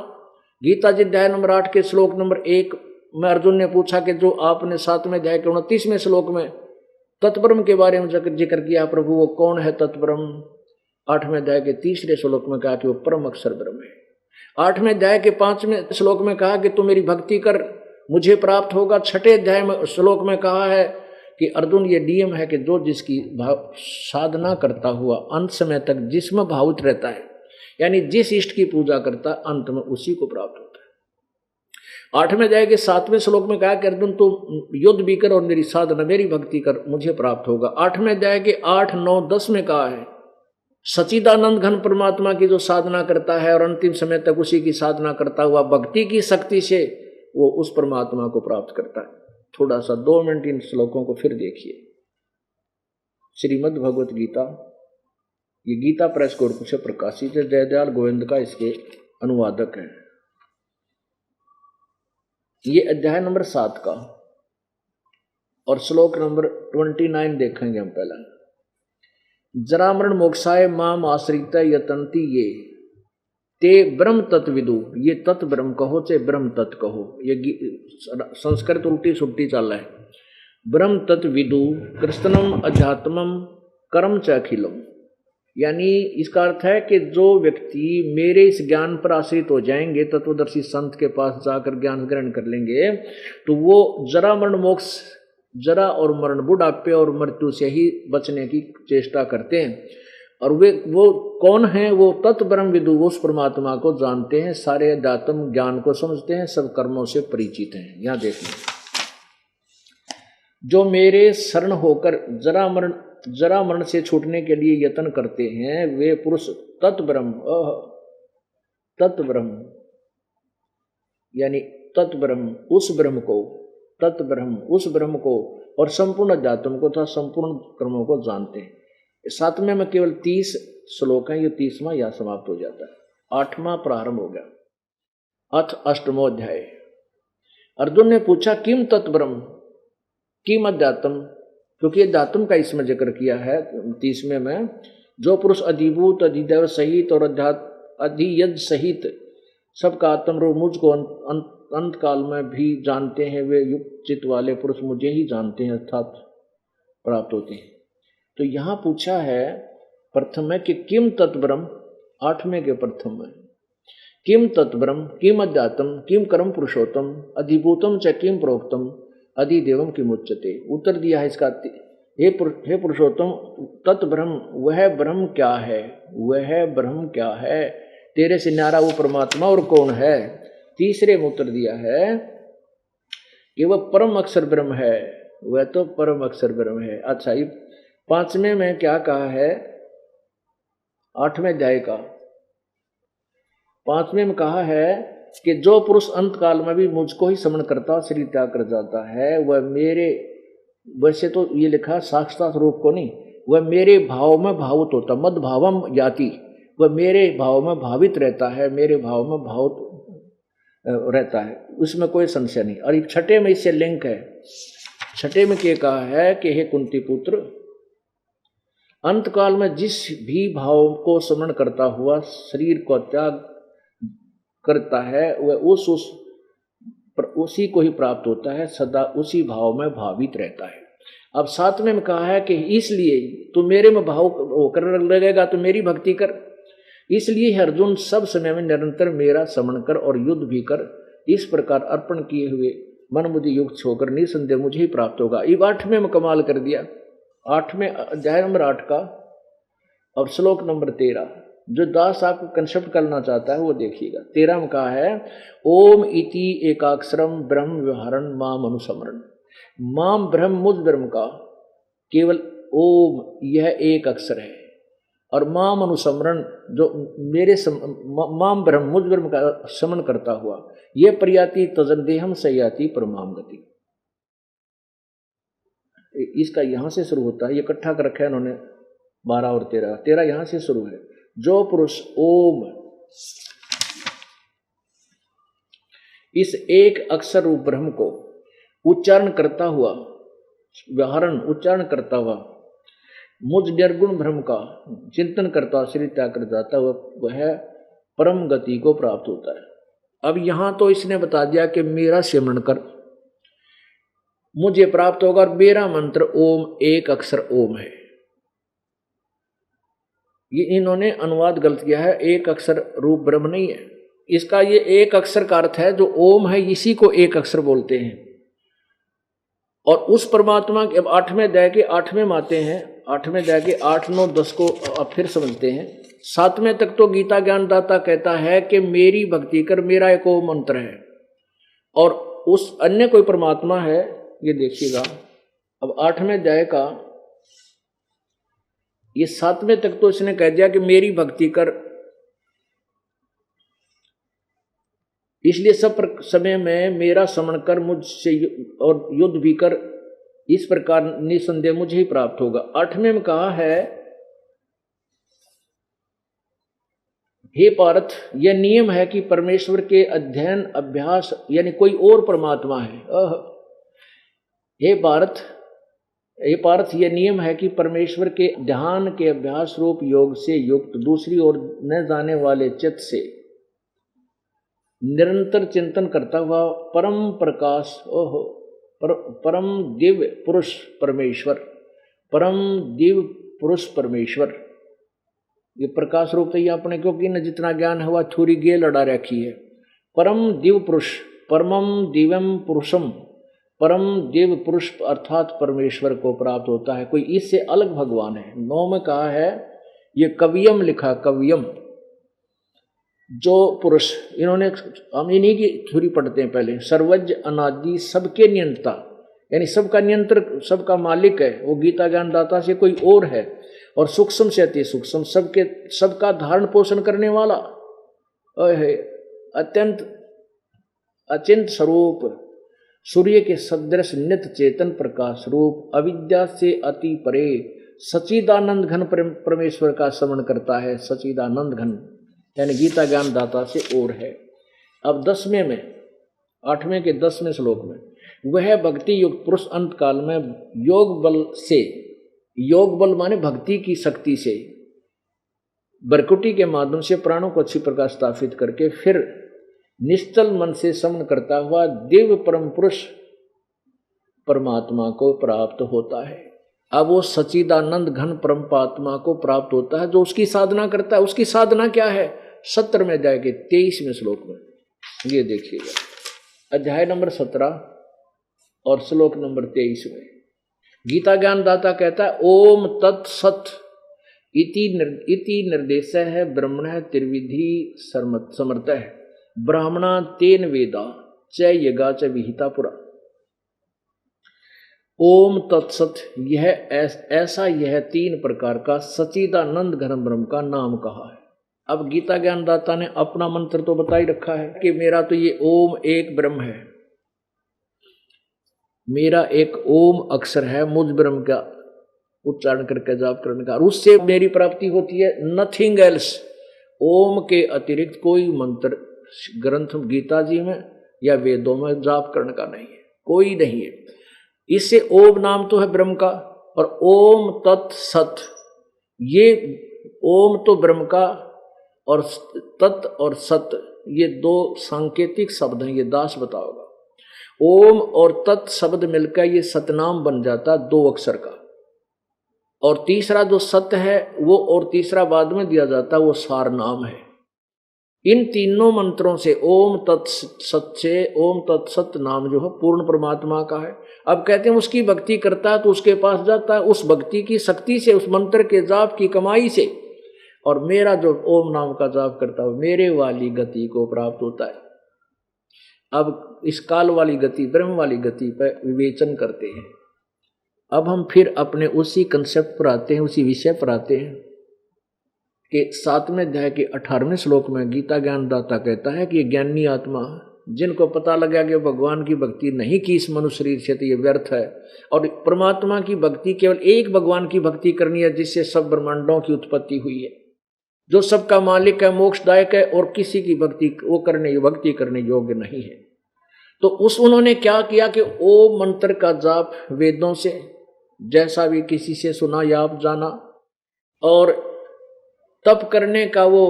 गीता जी अध्याय नंबर 8 के श्लोक नंबर 1 में अर्जुन ने पूछा कि जो आपने 7वें अध्याय के 29वें श्लोक में तत्ब्रह्म के बारे में जिक्र किया, प्रभु वो कौन है तत्ब्रह्म? 8वें अध्याय के 3रे श्लोक में कहा कि वो परम अक्षर ब्रह्म है। 8वें अध्याय के 5वें श्लोक में कहा कि तू मेरी भक्ति कर मुझे प्राप्त होगा। 6ठे अध्याय में श्लोक में कहा है कि अर्जुन ये नियम है कि जो जिसकी साधना करता हुआ अंत समय तक जिसमें भावित रहता है, यानी जिस इष्ट की पूजा करता है अंत में उसी को प्राप्त होता है। 8वें अध्याय के 7वें श्लोक में कहा कि अर्जुन तू युद्ध भी कर और मेरी साधना मेरी भक्ति कर, मुझे प्राप्त होगा। 8वें अध्याय के 8, 9, 10 में कहा है सच्चिदानंद घन परमात्मा की जो साधना करता है और अंतिम समय तक उसी की साधना करता हुआ भक्ति की शक्ति से वो उस परमात्मा को प्राप्त करता है। थोड़ा सा 2 मिनट इन श्लोकों को फिर देखिए। श्रीमद् भगवत गीता, ये गीता प्रेस गोरखपुर से प्रकाशित है, जयदयाल गोविंद का इसके अनुवादक है। ये अध्याय नंबर 7 का और श्लोक नंबर 29 देखेंगे हम पहला। जरा मरण मोक्षाय माम आश्रित यतंती ये ते ब्रह्म तत्विदु, ये तत्व ब्रह्म कहो चाहे ब्रह्म तत्व कहो, ये संस्कृत उल्टी सुट्टी चल रहा है। ब्रह्म तत्विदु कृष्णम अध्यात्मम कर्म च अखिलम, यानी इसका अर्थ है कि जो व्यक्ति मेरे इस ज्ञान पर आश्रित हो जाएंगे, तत्वदर्शी संत के पास जाकर ज्ञान ग्रहण कर लेंगे, तो वो जरा मरण मोक्ष जरा और मरण, बुढ़ापे और मृत्यु से ही बचने की चेष्टा करते हैं। और वो कौन है? वो तत् ब्रह्म विदु, वो उस परमात्मा को जानते हैं, सारे अध्यात्म ज्ञान को समझते हैं, सब कर्मों से परिचित हैं। यहाँ देखिए, जो मेरे शरण होकर जरा मरण से छूटने के लिए यत्न करते हैं, वे पुरुष तत् ब्रह्म यानी तत् ब्रह्म उस ब्रह्म को और संपूर्ण अध्यात्म को तथा संपूर्ण कर्मों को जानते हैं। 7वें में केवल 30 श्लोक हैं, ये 30वां यहाँ समाप्त हो जाता है। 8वां प्रारंभ हो गया। अथ 8वां अध्याय। अर्जुन ने पूछा किम तत्ब्रह्म किम अध्यात्म, क्योंकि अध्यात्म का इसमें जिक्र किया है 30वें में। जो पुरुष अधिभूत अधिदेव सहित और अधियज सहित सबका आत्म रूप मुझको अंत काल में भी जानते हैं, वे युक्त चित्त वाले पुरुष मुझे ही जानते हैं अर्थात प्राप्त होते हैं। तो यहाँ पूछा है प्रथम में कि किम तत्ब्रह्म, 8वें के प्रथम में किम तत्ब्रह्म किम अध्यात्म किम कर्म पुरुषोत्तम अधिभूतम च किम प्रोक्तम अधिदेवम किम उच्यते। उत्तर दिया है इसका, हे पुरुषोत्तम तत्ब्रह्म, वह ब्रह्म क्या है, वह ब्रह्म क्या है, तेरे से न्यारा वो परमात्मा और कौन है। तीसरे में उत्तर दिया है कि वह परम अक्षर ब्रह्म है, वह तो परम अक्षर ब्रह्म है। अच्छा, ये 5वें में क्या कहा है? 8वें अध्याय का 5वें में कहा है कि जो पुरुष अंत काल में भी मुझको ही स्मरण करता शरीर त्याग कर जाता है, वह मेरे, वैसे तो ये लिखा साक्षात रूप को नहीं, वह मेरे भाव में भावुत होता, मद भावम याति, वह मेरे भाव में भावित रहता है, मेरे भाव में भावुत रहता है, उसमें कोई संशय नहीं। और 6 में इससे लिंक है। 6 में क्या कहा है कि हे कुंती पुत्र, अंत काल में जिस भी भाव को स्मरण करता हुआ शरीर को त्याग करता है, वह उसी को ही प्राप्त होता है, सदा उसी भाव में भावित रहता है। अब 7वें में कहा है कि इसलिए तू मेरे में भाव होकर लगेगा तो मेरी भक्ति कर। इसलिए अर्जुन सब समय में निरंतर मेरा स्मरण कर और युद्ध भी कर। इस प्रकार अर्पण किए हुए मन बुद्धि युक्त होकर निसंदेह मुझे ही प्राप्त होगा। ये 8वें में कमाल कर दिया। 8वें अध्याय नंबर 8 का और श्लोक नंबर 13, जो दास आपको कंसेप्ट करना चाहता है वो देखिएगा। 13 में कहा है ओम इति एकाक्षरम ब्रह्म व्यवहारण माम अनुसमरण। माम ब्रह्म, मुझ ब्रह्म का केवल ओम, यह एक अक्षर है। और माम अनुसमरण, जो मेरे माम ब्रह्म, मुझ ब्रह्म का स्मरण करता हुआ, यह प्रयाति तजदेहम सयाति परमाम गति। इसका यहां से शुरू होता है, ये इकट्ठा कर रखा है इन्होंने 12 और 13। 13 यहां से शुरू है। जो पुरुष ओम, इस एक अक्षर रूप ब्रह्म को उच्चारण करता हुआ, व्याहरण उच्चारण करता हुआ, मुझ निर्गुण ब्रह्म का चिंतन करता शरीर त्याग कर जाता, वह परम गति को प्राप्त होता है। अब यहां तो इसने बता दिया कि मेरा सिमरण कर मुझे प्राप्त होगा, और मेरा मंत्र ओम, एक अक्षर ओम है। ये इन्होंने अनुवाद गलत किया है, एक अक्षर रूप ब्रह्म नहीं है। इसका ये एक अक्षर का अर्थ है जो ओम है, इसी को एक अक्षर बोलते हैं। और उस परमात्मा के, अब 8वें अध्याय के 8वें में आते हैं, 8वें अध्याय के 8, 9, 10 को अब फिर समझते हैं। 7वें तक तो गीता ज्ञानदाता कहता है कि मेरी भक्ति कर, मेरा एक ओम मंत्र है, और उस अन्य कोई परमात्मा है, ये देखिएगा। अब 8वें अध्याय का ये 7वें तक तो इसने कह दिया कि मेरी भक्ति कर, इसलिए सब समय में मेरा स्मरण कर, मुझसे और युद्ध भी कर, इस प्रकार निसंदेह मुझे ही प्राप्त होगा। 8वें में कहा है हे पार्थ, यह नियम है कि परमेश्वर के अध्ययन अभ्यास, यानी कोई और परमात्मा है। हे पार्थ, यह नियम है कि परमेश्वर के ध्यान के अभ्यास रूप योग से युक्त दूसरी ओर न जाने वाले चित्त से निरंतर चिंतन करता हुआ परम प्रकाश, परम दिव्य पुरुष परमेश्वर, परम दिव्य पुरुष परमेश्वर, ये प्रकाश रूप तो ये अपने, क्योंकि न जितना ज्ञान हुआ थोड़ी गे लड़ा रखी है। परम दिव्य पुरुष, परमम दिव्यम पुरुषम, परम देव पुरुष अर्थात परमेश्वर को प्राप्त होता है। कोई इससे अलग भगवान है। 9 में कहा है, ये कवियम लिखा, कवियम जो पुरुष, इन्होंने, हम इन्हीं की थ्योरी पढ़ते हैं पहले। सर्वज्ञ अनादि सबके नियंता, यानी सबका नियंत्रक, सबका मालिक है वो गीता ज्ञान दाता से कोई और है। और सूक्ष्म से अति सूक्ष्म, सबका धारण पोषण करने वाला, अत्यंत अचिंत स्वरूप, सूर्य के सदृश नित्य चेतन प्रकाश रूप, अविद्या से अति परे सच्चिदानंद घन परमेश्वर का स्मरण करता है। सच्चिदानंद घन यानी गीता ज्ञान दाता से और है। अब 10वें में, 8वें के 10वें श्लोक में, वह भक्ति युक्त पुरुष अंत काल में योग बल से, योग बल माने भक्ति की शक्ति से, बरकुटी के माध्यम से प्राणों को अच्छी प्रकार स्थापित करके फिर निश्चल मन से समन करता हुआ दिव्य परम पुरुष परमात्मा को प्राप्त होता है। अब वो सच्चिदानंद घन परमात्मा को प्राप्त होता है जो उसकी साधना करता है। उसकी साधना क्या है? 17 में जाएंगे 23वें श्लोक में, ये देखिएगा, अध्याय नंबर 17 और श्लोक नंबर 23 में गीता ज्ञान दाता कहता है, ओम तत्सत इति निर्देश है ब्रह्मण त्रिविधि समर्थ है ब्राह्मणा तेन वेदा च यगा च विहिता पुरा। ओम तत्सत, यह ऐसा, यह 3 प्रकार का सच्चिदानंद घन ब्रह्म का नाम कहा है। अब गीता ज्ञान दाता ने अपना मंत्र तो बता ही रखा है कि मेरा तो ये ओम एक ब्रह्म है, मेरा एक ओम अक्षर है, मुझ ब्रह्म का उच्चारण करके जाप करने का, और उससे मेरी प्राप्ति होती है, नथिंग एल्स। ओम के अतिरिक्त कोई मंत्र ग्रंथ गीता जी में या वेदों में जाप करने का नहीं है, कोई नहीं है। इससे ओम नाम तो है ब्रह्म का, और ओम तत्सत, ये ओम तो ब्रह्म का और तत् और सत ये 2 सांकेतिक शब्द हैं, ये दास बताओगा। ओम और तत् शब्द मिलकर ये सतनाम बन जाता 2 अक्षर का, और तीसरा जो सत्य है वो, और तीसरा बाद में दिया जाता वो सार नाम है। इन तीनों मंत्रों से ओम तत्सत से ओम तत्सत नाम जो है पूर्ण परमात्मा का है। अब कहते हैं उसकी भक्ति करता है तो उसके पास जाता है, उस भक्ति की शक्ति से, उस मंत्र के जाप की कमाई से, और मेरा जो ओम नाम का जाप करता है मेरे वाली गति को प्राप्त होता है। अब इस काल वाली गति, ब्रह्म वाली गति पर विवेचन करते हैं। अब हम फिर अपने उसी कंसेप्ट पर आते हैं, उसी विषय पर आते हैं कि 7वें अध्याय के 18वें श्लोक में गीता ज्ञान दाता कहता है कि ज्ञानी आत्मा जिनको पता लगा कि भगवान की भक्ति नहीं की इस मनुष्य शरीर से तो ये व्यर्थ है, और परमात्मा की भक्ति केवल एक भगवान की भक्ति करनी है जिससे सब ब्रह्मांडों की उत्पत्ति हुई है, जो सबका मालिक है, मोक्षदायक है, और किसी की भक्ति भक्ति करने योग्य नहीं है। तो उन्होंने क्या किया कि ओम मंत्र का जाप वेदों से, जैसा भी किसी से सुना या आप जाना, और तप करने का वो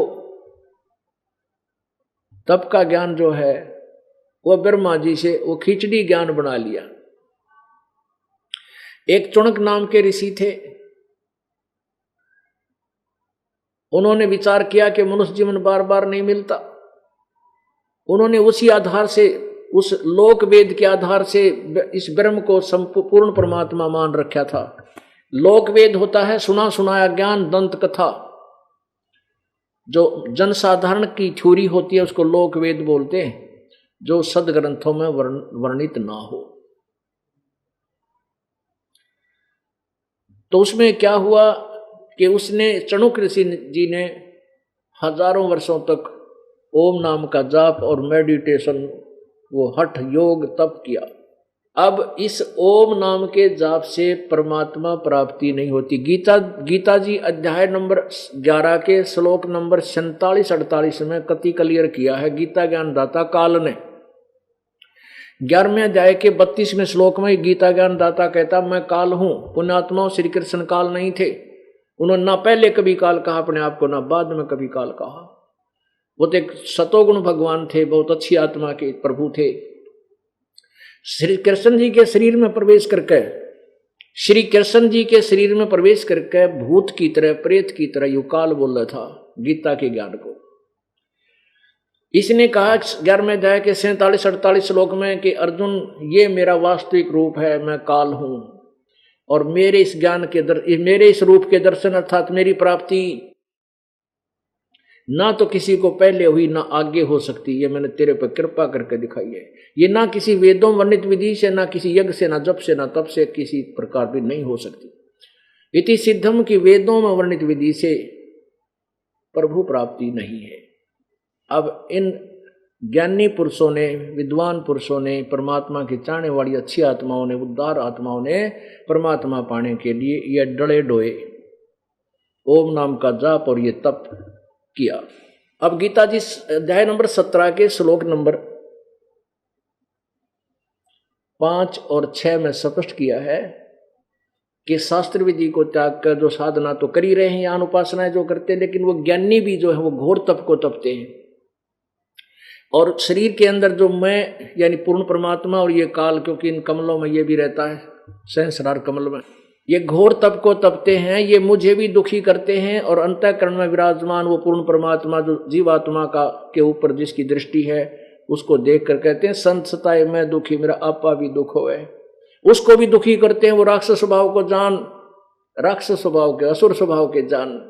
तप का ज्ञान जो है वो ब्रह्मा जी से वो खिचड़ी ज्ञान बना लिया। एक चुणक नाम के ऋषि थे, उन्होंने विचार किया कि मनुष्य जीवन बार बार नहीं मिलता। उन्होंने उसी आधार से, उस लोक वेद के आधार से इस ब्रह्म को संपूर्ण परमात्मा मान रखा था। लोक वेद होता है सुना सुनाया ज्ञान, दंत कथा, जो जनसाधारण की थ्योरी होती है उसको लोक वेद बोलते हैं, जो सदग्रंथों में वर्णित ना हो। तो उसमें क्या हुआ कि उसने, चणुक ऋषि जी ने हजारों वर्षों तक ओम नाम का जाप और मेडिटेशन, वो हठ योग तप किया। अब इस ओम नाम के जाप से परमात्मा प्राप्ति नहीं होती। गीता जी अध्याय नंबर 11 के श्लोक नंबर 47-48 में कति क्लियर किया है गीता ज्ञान दाता काल ने। 11वें अध्याय के 32वें श्लोक में गीता ज्ञान दाता कहता मैं काल हूं। पुण्यात्माओं श्री कृष्ण काल नहीं थे, उन्होंने ना पहले कभी काल कहा अपने आप को, ना बाद में कभी काल कहा। वो तो एक सतोगुण भगवान थे, बहुत अच्छी आत्मा के प्रभु थे। श्री कृष्ण जी के शरीर में प्रवेश करके, श्री कृष्ण जी के शरीर में प्रवेश करके भूत की तरह, प्रेत की तरह यू काल बोल रहा था गीता के ज्ञान को। इसने कहा 11वें अध्याय के 47-48 श्लोक में कि अर्जुन, ये मेरा वास्तविक रूप है, मैं काल हूं, और मेरे इस ज्ञान के मेरे इस रूप के दर्शन अर्थात मेरी प्राप्ति ना तो किसी को पहले हुई ना आगे हो सकती। ये मैंने तेरे पर कृपा करके दिखाई है। ये ना किसी वेदों वर्णित विधि से, ना किसी यज्ञ से, ना जप से, ना तप से किसी प्रकार भी नहीं हो सकती। इति सिद्धम की वेदों में वर्णित विधि से प्रभु प्राप्ति नहीं है। अब इन ज्ञानी पुरुषों ने, विद्वान पुरुषों ने, परमात्मा की चाहने वाली अच्छी आत्माओं ने, उद्धार आत्माओं ने परमात्मा पाने के लिए ये डले डोए ओम नाम का जाप और ये तप किया। अब गीता जी अध्याय नंबर 17 के श्लोक नंबर 5 और 6 में स्पष्ट किया है कि शास्त्र विधि को त्याग कर जो साधना तो कर ही रहे हैं, यहाँ उपासनाएं जो करते हैं, लेकिन वो ज्ञानी भी जो है वो घोर तप को तपते हैं। और शरीर के अंदर जो मैं यानी पूर्ण परमात्मा और ये काल, क्योंकि इन कमलों में ये भी रहता है, सहस्रार कमल में, ये घोर तप को तपते हैं। ये मुझे भी दुखी करते हैं और अंतःकरण में विराजमान वो पूर्ण परमात्मा जो जीवात्मा का के ऊपर जिसकी दृष्टि है उसको देख कर कहते हैं संत सताए मैं दुखी, मेरा आपा भी दुख होए। उसको भी दुखी करते हैं। वो राक्षस स्वभाव को जान, राक्षस स्वभाव के, असुर स्वभाव के जान।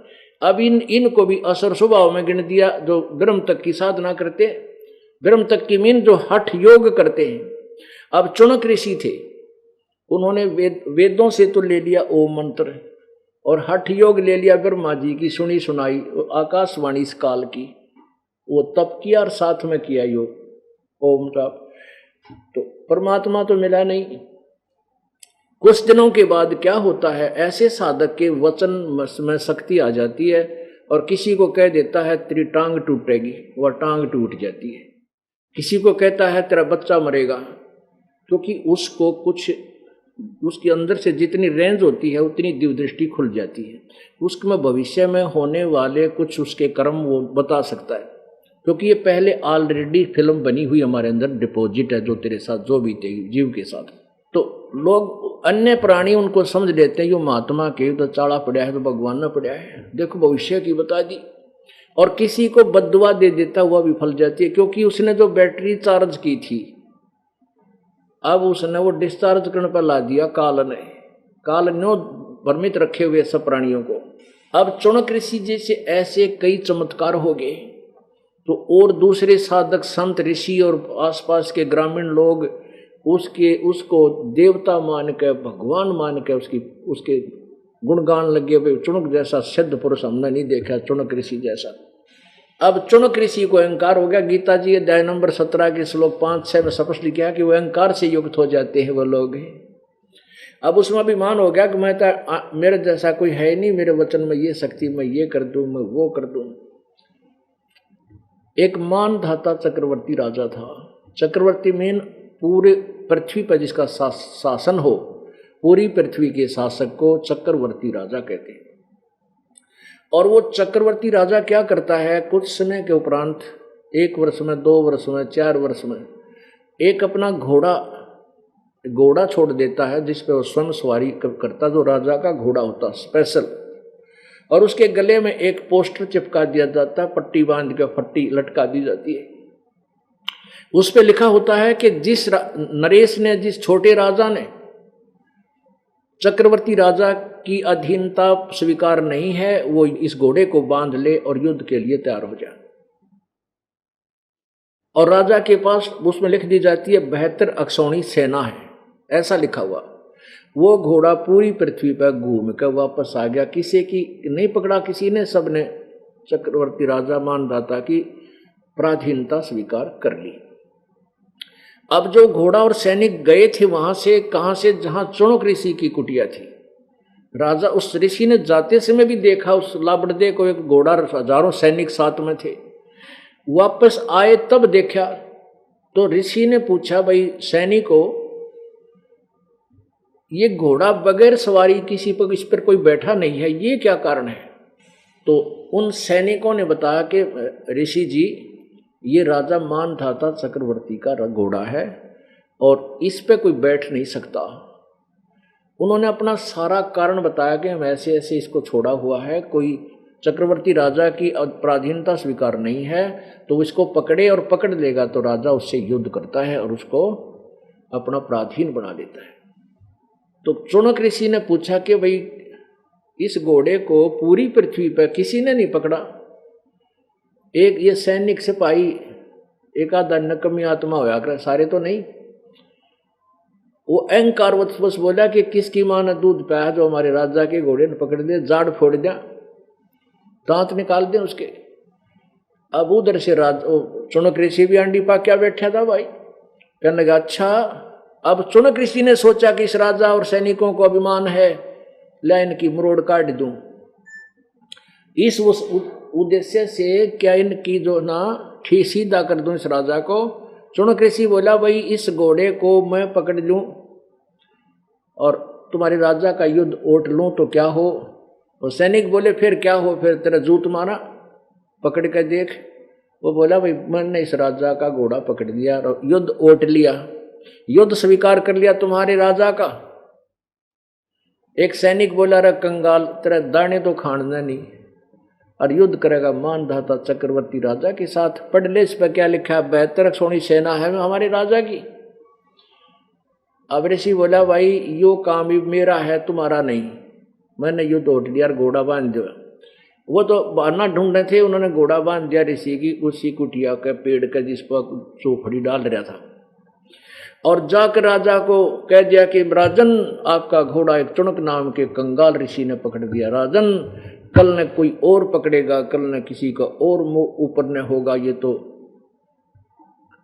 अब इनको भी असुर स्वभाव में गिन दिया जो ब्रह्म तक की साधना करते, ब्रह्म तक की मीन जो हठ योग करते हैं। अब चुनक ऋषि थे, उन्होंने वेदों से तो ले लिया ओम मंत्र और हठ योग ले लिया ब्रह्मा जी की सुनी सुनाई आकाशवाणी इस काल की, वो तप किया और साथ में किया योग ओम तप, तो परमात्मा तो मिला नहीं। कुछ दिनों के बाद क्या होता है, ऐसे साधक के वचन में शक्ति आ जाती है और किसी को कह देता है तेरी टांग टूटेगी, वह टांग टूट जाती है। किसी को कहता है तेरा बच्चा मरेगा, क्योंकि उसको कुछ उसके अंदर से जितनी रेंज होती है उतनी दिव्य दृष्टि खुल जाती है। उसमें भविष्य में होने वाले कुछ उसके कर्म वो बता सकता है, क्योंकि ये पहले ऑलरेडी फिल्म बनी हुई हमारे अंदर डिपॉजिट है, जो तेरे साथ जो बीतेगी जीव के साथ। तो लोग अन्य प्राणी उनको समझ लेते हैं, यो महात्मा के तो चाड़ा पड़ा है, तो भगवान ने पड़ा है, देखो भविष्य की बता दी। और किसी को बद्दुआ दे देता हुआ भी फल जाती है, क्योंकि उसने जो बैटरी चार्ज की थी अब उसने वो डिस्चार्ज करने पर ला दिया काल ने भ्रमित रखे हुए सब प्राणियों को। अब चुनक ऋषि जैसे ऐसे कई चमत्कार हो गए, तो और दूसरे साधक संत ऋषि और आसपास के ग्रामीण लोग उसको देवता मान के, भगवान मान के उसके गुणगान लगे हुए। चुनक जैसा सिद्ध पुरुष हमने नहीं देखा, चुनक ऋषि जैसा। अब चुनक ऋषि को अहंकार हो गया। गीता जी अध्याय नंबर 17 के श्लोक 5-6 में स्पष्ट लिखा कि वो अहंकार से युक्त हो जाते हैं वो लोग। अब उसमें अभिमान हो गया कि मैं तो मेरे जैसा कोई है नहीं, मेरे वचन में ये शक्ति, मैं ये कर दूं, मैं वो कर दूं। एक मानधाता चक्रवर्ती राजा था। चक्रवर्ती मीन पूरे पृथ्वी पर जिसका शासन हो, पूरी पृथ्वी के शासक को चक्रवर्ती राजा कहते हैं। और वो चक्रवर्ती राजा क्या करता है, कुछ समय के उपरांत 1 वर्ष में, 2 वर्ष में, 4 वर्ष में एक अपना घोड़ा छोड़ देता है, जिस पे वो स्वयं सवारी करता, जो राजा का घोड़ा होता स्पेशल। और उसके गले में एक पोस्टर चिपका दिया जाता है, पट्टी बांध के पट्टी लटका दी जाती है। उस पे लिखा होता है कि जिस नरेश ने, जिस छोटे राजा ने चक्रवर्ती राजा की अधीनता स्वीकार नहीं है, वो इस घोड़े को बांध ले और युद्ध के लिए तैयार हो जाए। और राजा के पास उसमें लिख दी जाती है 72 अक्षौणी सेना है, ऐसा लिखा हुआ। वो घोड़ा पूरी पृथ्वी पर घूम कर वापस आ गया, किसी की नहीं पकड़ा किसी ने, सबने चक्रवर्ती राजा मानदाता की पराधीनता स्वीकार कर ली। अब जो घोड़ा और सैनिक गए थे वहां से, कहां से, जहां चुनक ऋषि की कुटिया थी। राजा उस ऋषि ने जाते समय भी देखा उस लाबड़दे को, एक घोड़ा, हजारों सैनिक साथ में थे। वापस आए तब देखा तो ऋषि ने पूछा, भाई सैनिकों, ये घोड़ा बगैर सवारी किसी पर, इस पर कोई बैठा नहीं है, ये क्या कारण है? तो उन सैनिकों ने बताया कि ऋषि जी, ये राजा मानधाता चक्रवर्ती का घोड़ा है और इस पे कोई बैठ नहीं सकता। उन्होंने अपना सारा कारण बताया कि हम ऐसे ऐसे इसको छोड़ा हुआ है, कोई चक्रवर्ती राजा की पराधीनता स्वीकार नहीं है तो इसको पकड़े और पकड़ लेगा तो राजा उससे युद्ध करता है और उसको अपना पराधीन बना लेता है। तो चुनक ऋषि ने पूछा कि भाई इस घोड़े को पूरी पृथ्वी पर किसी ने नहीं पकड़ा, एक ये सैनिक सिपाही एक आधा नकमी आत्मा होया कर, सारे तो नहीं। वो अहंकारवश बोला कि किसकी मां ने दूध पाया जो हमारे राजा के घोड़े ने पकड़ दिया, जाड़ फोड़ दिया, दांत निकाल दे उसके। अब उधर से चुनक ऋषि भी अंडी पा क्या बैठा था भाई, कहने लगा अच्छा। अब चुनक ऋषि ने सोचा कि इस राजा और सैनिकों को अभिमान है, ला इनकी मरोड़ काट दूं। इस उद्देश्य से क्या इनकी जो ना ठीक सीधा कर दूं इस राजा को। चुनक ऋषि बोला भाई इस घोड़े को मैं पकड़ लूं और तुम्हारे राजा का युद्ध ओट लूं तो क्या हो। और सैनिक बोले फिर क्या हो, फिर तेरा जूत मारा पकड़ कर देख। वो बोला भाई मैंने इस राजा का घोड़ा पकड़ लिया और युद्ध ओट लिया, युद्ध स्वीकार कर लिया तुम्हारे राजा का। एक सैनिक बोला रे कंगाल तेरा दाने तो खाना नहीं और युद्ध करेगा मानधाता चक्रवर्ती राजा के साथ। पढ़ ले इस पर क्या लिखा है, 72 सोनी सेना है हमारे राजा की। अब ऋषि बोला भाई यो काम भी मेरा है तुम्हारा नहीं, मैंने युद्ध ओट लिया और घोड़ा बांध दिया। वो तो बहाना ढूंढ रहे थे, उन्होंने घोड़ा बांध दिया ऋषि की उसी कुटिया के पेड़ का जिस पर चौखड़ी डाल रहा था और जाकर राजा को कह दिया कि राजन आपका घोड़ा एक चुनक नाम के कंगाल ऋषि ने पकड़ दिया। राजन कल ने कोई और पकड़ेगा, कल ने किसी का और मुंह ऊपर न होगा, ये तो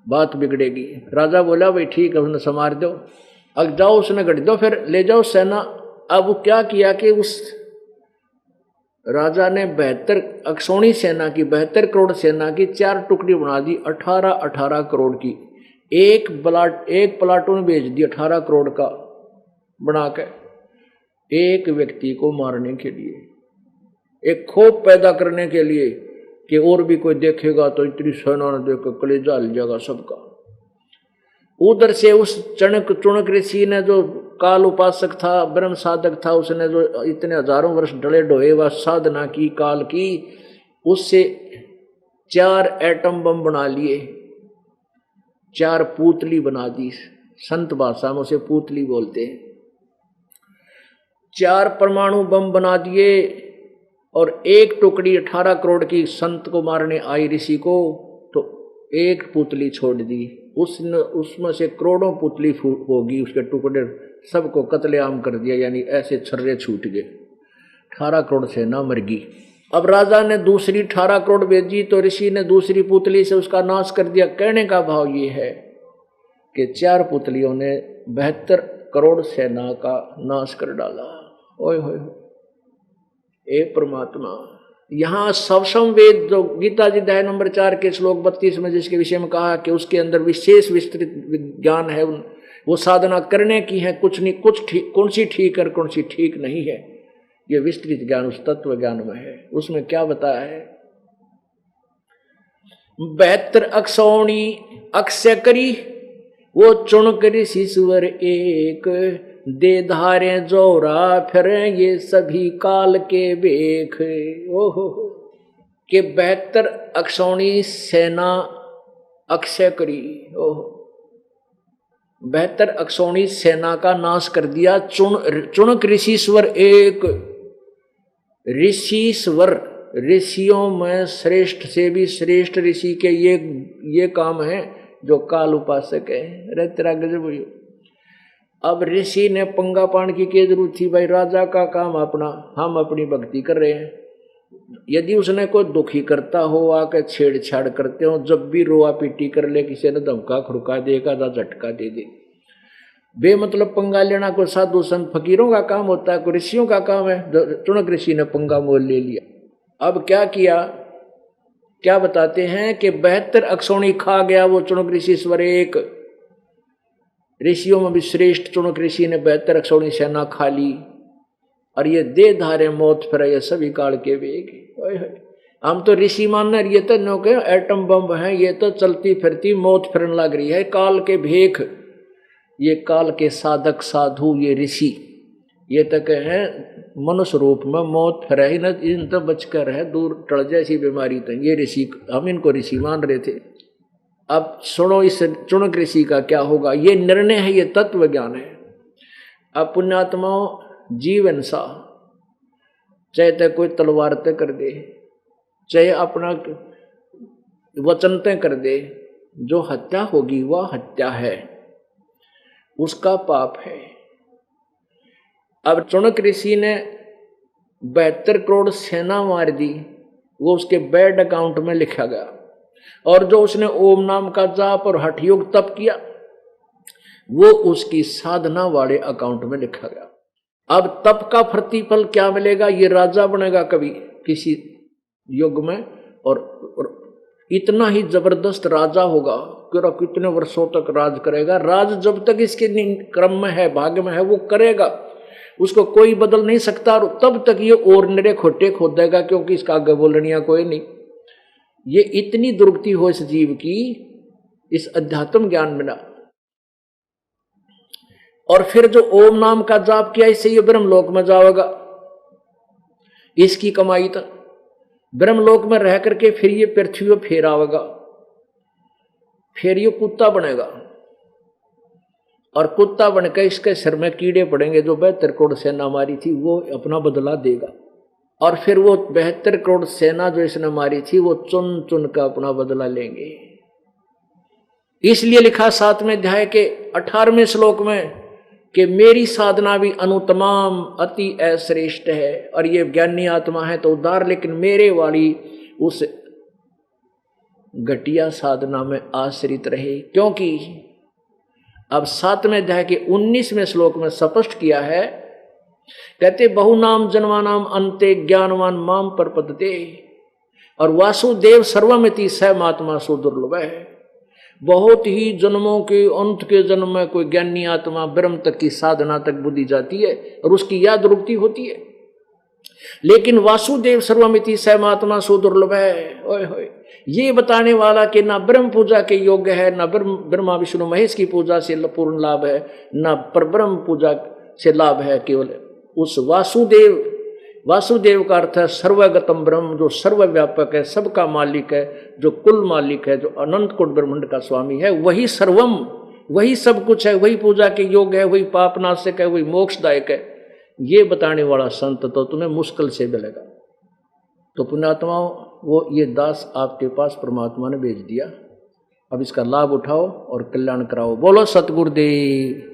बात बिगड़ेगी। राजा बोला भाई ठीक है उसने संवार दो, अब जाओ उसने गढ़ दो, फिर ले जाओ सेना। अब वो क्या किया कि उस राजा ने 72 अक्षौणी सेना की 72 करोड़ सेना की 4 टुकड़ी बना दी 18 करोड़ की। एक प्लाटून भेज दी 18 करोड़ का बना के एक व्यक्ति को मारने के लिए, एक खौफ पैदा करने के लिए कि और भी कोई देखेगा तो इतनी सेना ने देख कर कलेजा हिल जाएगा सबका। उधर से उस चुनक ऋषि ने जो काल उपासक था, ब्रह्म साधक था, उसने जो इतने हजारों वर्ष डले ढोए व साधना की काल की, उससे 4 एटम बम बना लिए, 4 पूतली बना दी। संत भाषा में उसे पूतली बोलते हैं। 4 परमाणु बम बना दिए और एक टुकड़ी 18 करोड़ की संत को मारने आई ऋषि को तो एक पुतली छोड़ दी। उसमें से करोड़ों पुतली होगी, उसके टुकड़े सबको कत्लेआम कर दिया, यानी ऐसे छर्रे छूट गए। 18 करोड़ सेना मर गई। अब राजा ने दूसरी 18 करोड़ भेजी तो ऋषि ने दूसरी पुतली से उसका नाश कर दिया। कहने का भाव ये है कि 4 पुतलियों ने 72 करोड़ सेना का नाश कर डाला। ओए होए ए परमात्मा। यहाँ सवसम वेद जो गीता जी अध्याय नंबर 4 के श्लोक 32 में जिसके विषय में कहा कि उसके अंदर विशेष विस्तृत विज्ञान है, वो साधना करने की है, कुछ नहीं कुछ ठीक, कौन सी ठीक है कौन सी ठीक नहीं है, ये विस्तृत ज्ञान उस तत्व ज्ञान में है। उसमें क्या बताया है, 72 अक्षौणी अक्षय करी वो चुन करी शीश्वर एक, दे धारे जोरा फिर ये सभी काल के बेख। ओहो के 72 अक्षौणी सेना अक्षय करी। ओहो 72 अक्षौणी सेना का नाश कर दिया। चुनक ऋषिश्वर एक। ऋषिश्वर ऋषियों में श्रेष्ठ से भी श्रेष्ठ ऋषि के ये काम है जो काल उपासक है। अरे तेरा गजब हुई। अब ऋषि ने पंगा पान की जरूरत थी भाई, राजा का काम अपना, हम अपनी भक्ति कर रहे हैं। यदि उसने कोई दुखी करता हो, आकर छेड़छाड़ करते हो, जब भी रोआ पीटी कर ले, किसी ने धमका खुड़का देगा या झटका दे दे, बेमतलब पंगा लेना कोई साधु संत फकीरों का काम होता है, कोई ऋषियों का काम है। चुनक ऋषि ने पंगा मोल ले लिया। अब क्या किया, क्या बताते हैं कि 72 अक्षौणी खा गया वो चुनक ऋषिश्वर एक। ऋषियों में भी श्रेष्ठ चुनक ऋषि ने 72 अक्षौणी सेना खा ली और ये दे धारे मौत फिर ये सभी काल के वेग। हम तो ऋषि मानना, ये तो नो के एटम बम है, ये तो चलती फिरती मौत फिरन लग रही है, काल के भेख। ये काल के साधक साधु, ये ऋषि, ये तक है मनुष्य रूप में मौत फिर ही न, इन तो बचकर है दूर टल जैसी बीमारी। तो ये ऋषि, हम इनको ऋषि मान रहे थे। अब सुनो इस चुनक ऋषि का क्या होगा। ये निर्णय है, ये तत्व ज्ञान है। अब पुण्यात्माओं, जीवन सा चाहे तो कोई तलवार तय कर दे, चाहे अपना वचन तय कर दे, जो हत्या होगी वह हत्या है, उसका पाप है। अब चुनक ऋषि ने 72 करोड़ सेना मार दी, वो उसके बैंक अकाउंट में लिखा गया। और जो उसने ओम नाम का जाप और हठ योग तप किया, वो उसकी साधना वाले अकाउंट में लिखा गया। अब तप का प्रतिफल क्या मिलेगा, ये राजा बनेगा कभी किसी युग में, और इतना ही जबरदस्त राजा होगा कि कितने वर्षों तक राज करेगा। राज जब तक इसके क्रम में है, भाग्य में है, वो करेगा, उसको कोई बदल नहीं सकता। और तब तक ये और निरे खोटे खोदेगा, क्योंकि इसका आगे बोलनिया कोई नहीं। ये इतनी दुर्गति हो इस जीव की, इस अध्यात्म ज्ञान में ना। और फिर जो ओम नाम का जाप किया, इससे ये ब्रह्मलोक में जाएगा, इसकी कमाई था। ब्रह्मलोक में रह करके फिर ये पृथ्वी पर फिर आवेगा, फिर ये कुत्ता बनेगा, और कुत्ता बनकर इसके सिर में कीड़े पड़ेंगे। जो 72 करोड़ सेना मारी थी वो अपना बदला देगा, और फिर वो 72 करोड़ सेना जो इसने मारी थी वो चुन चुन कर अपना बदला लेंगे। इसलिए लिखा 7वें अध्याय के 18वें श्लोक में कि मेरी साधना भी अनुतमाम अति श्रेष्ठ है, और ये ज्ञानी आत्मा है तो उदार, लेकिन मेरे वाली उस घटिया साधना में आश्रित रहे। क्योंकि अब 7वें अध्याय के 19वें श्लोक में स्पष्ट किया है, कहते बहुनाम जन्मानाम अंते ज्ञानवान माम प्रपद्यते, और वासुदेव सर्वमिति स महात्मा सो दुर्लभ है। बहुत ही जन्मों के अंत के जन्म में कोई ज्ञानी आत्मा ब्रह्म तक की साधना तक बुद्धि जाती है और उसकी याद रुकती होती है, लेकिन वासुदेव सर्वमिति स महात्मा सो दुर्लभ है। ओए होए, ये बताने वाला कि ना ब्रह्म पूजा के योग्य है, ना ब्रह्मा विष्णु महेश की पूजा से पूर्ण लाभ है, ना परब्रह्म पूजा से लाभ है। केवल उस वासुदेव, वासुदेव का अर्थ है सर्वगतम ब्रह्म, जो सर्वव्यापक है, सबका मालिक है, जो कुल मालिक है, जो अनंत कोट ब्रह्मांड का स्वामी है, वही सर्वम, वही सब कुछ है, वही पूजा के योग्य है, वही पापनाशक है, वही मोक्षदायक है। ये बताने वाला संत तो तुम्हें मुश्किल से मिलेगा। तो पुण्यात्माओं, वो ये दास आपके पास परमात्मा ने भेज दिया, अब इसका लाभ उठाओ और कल्याण कराओ। बोलो सतगुरुदेव।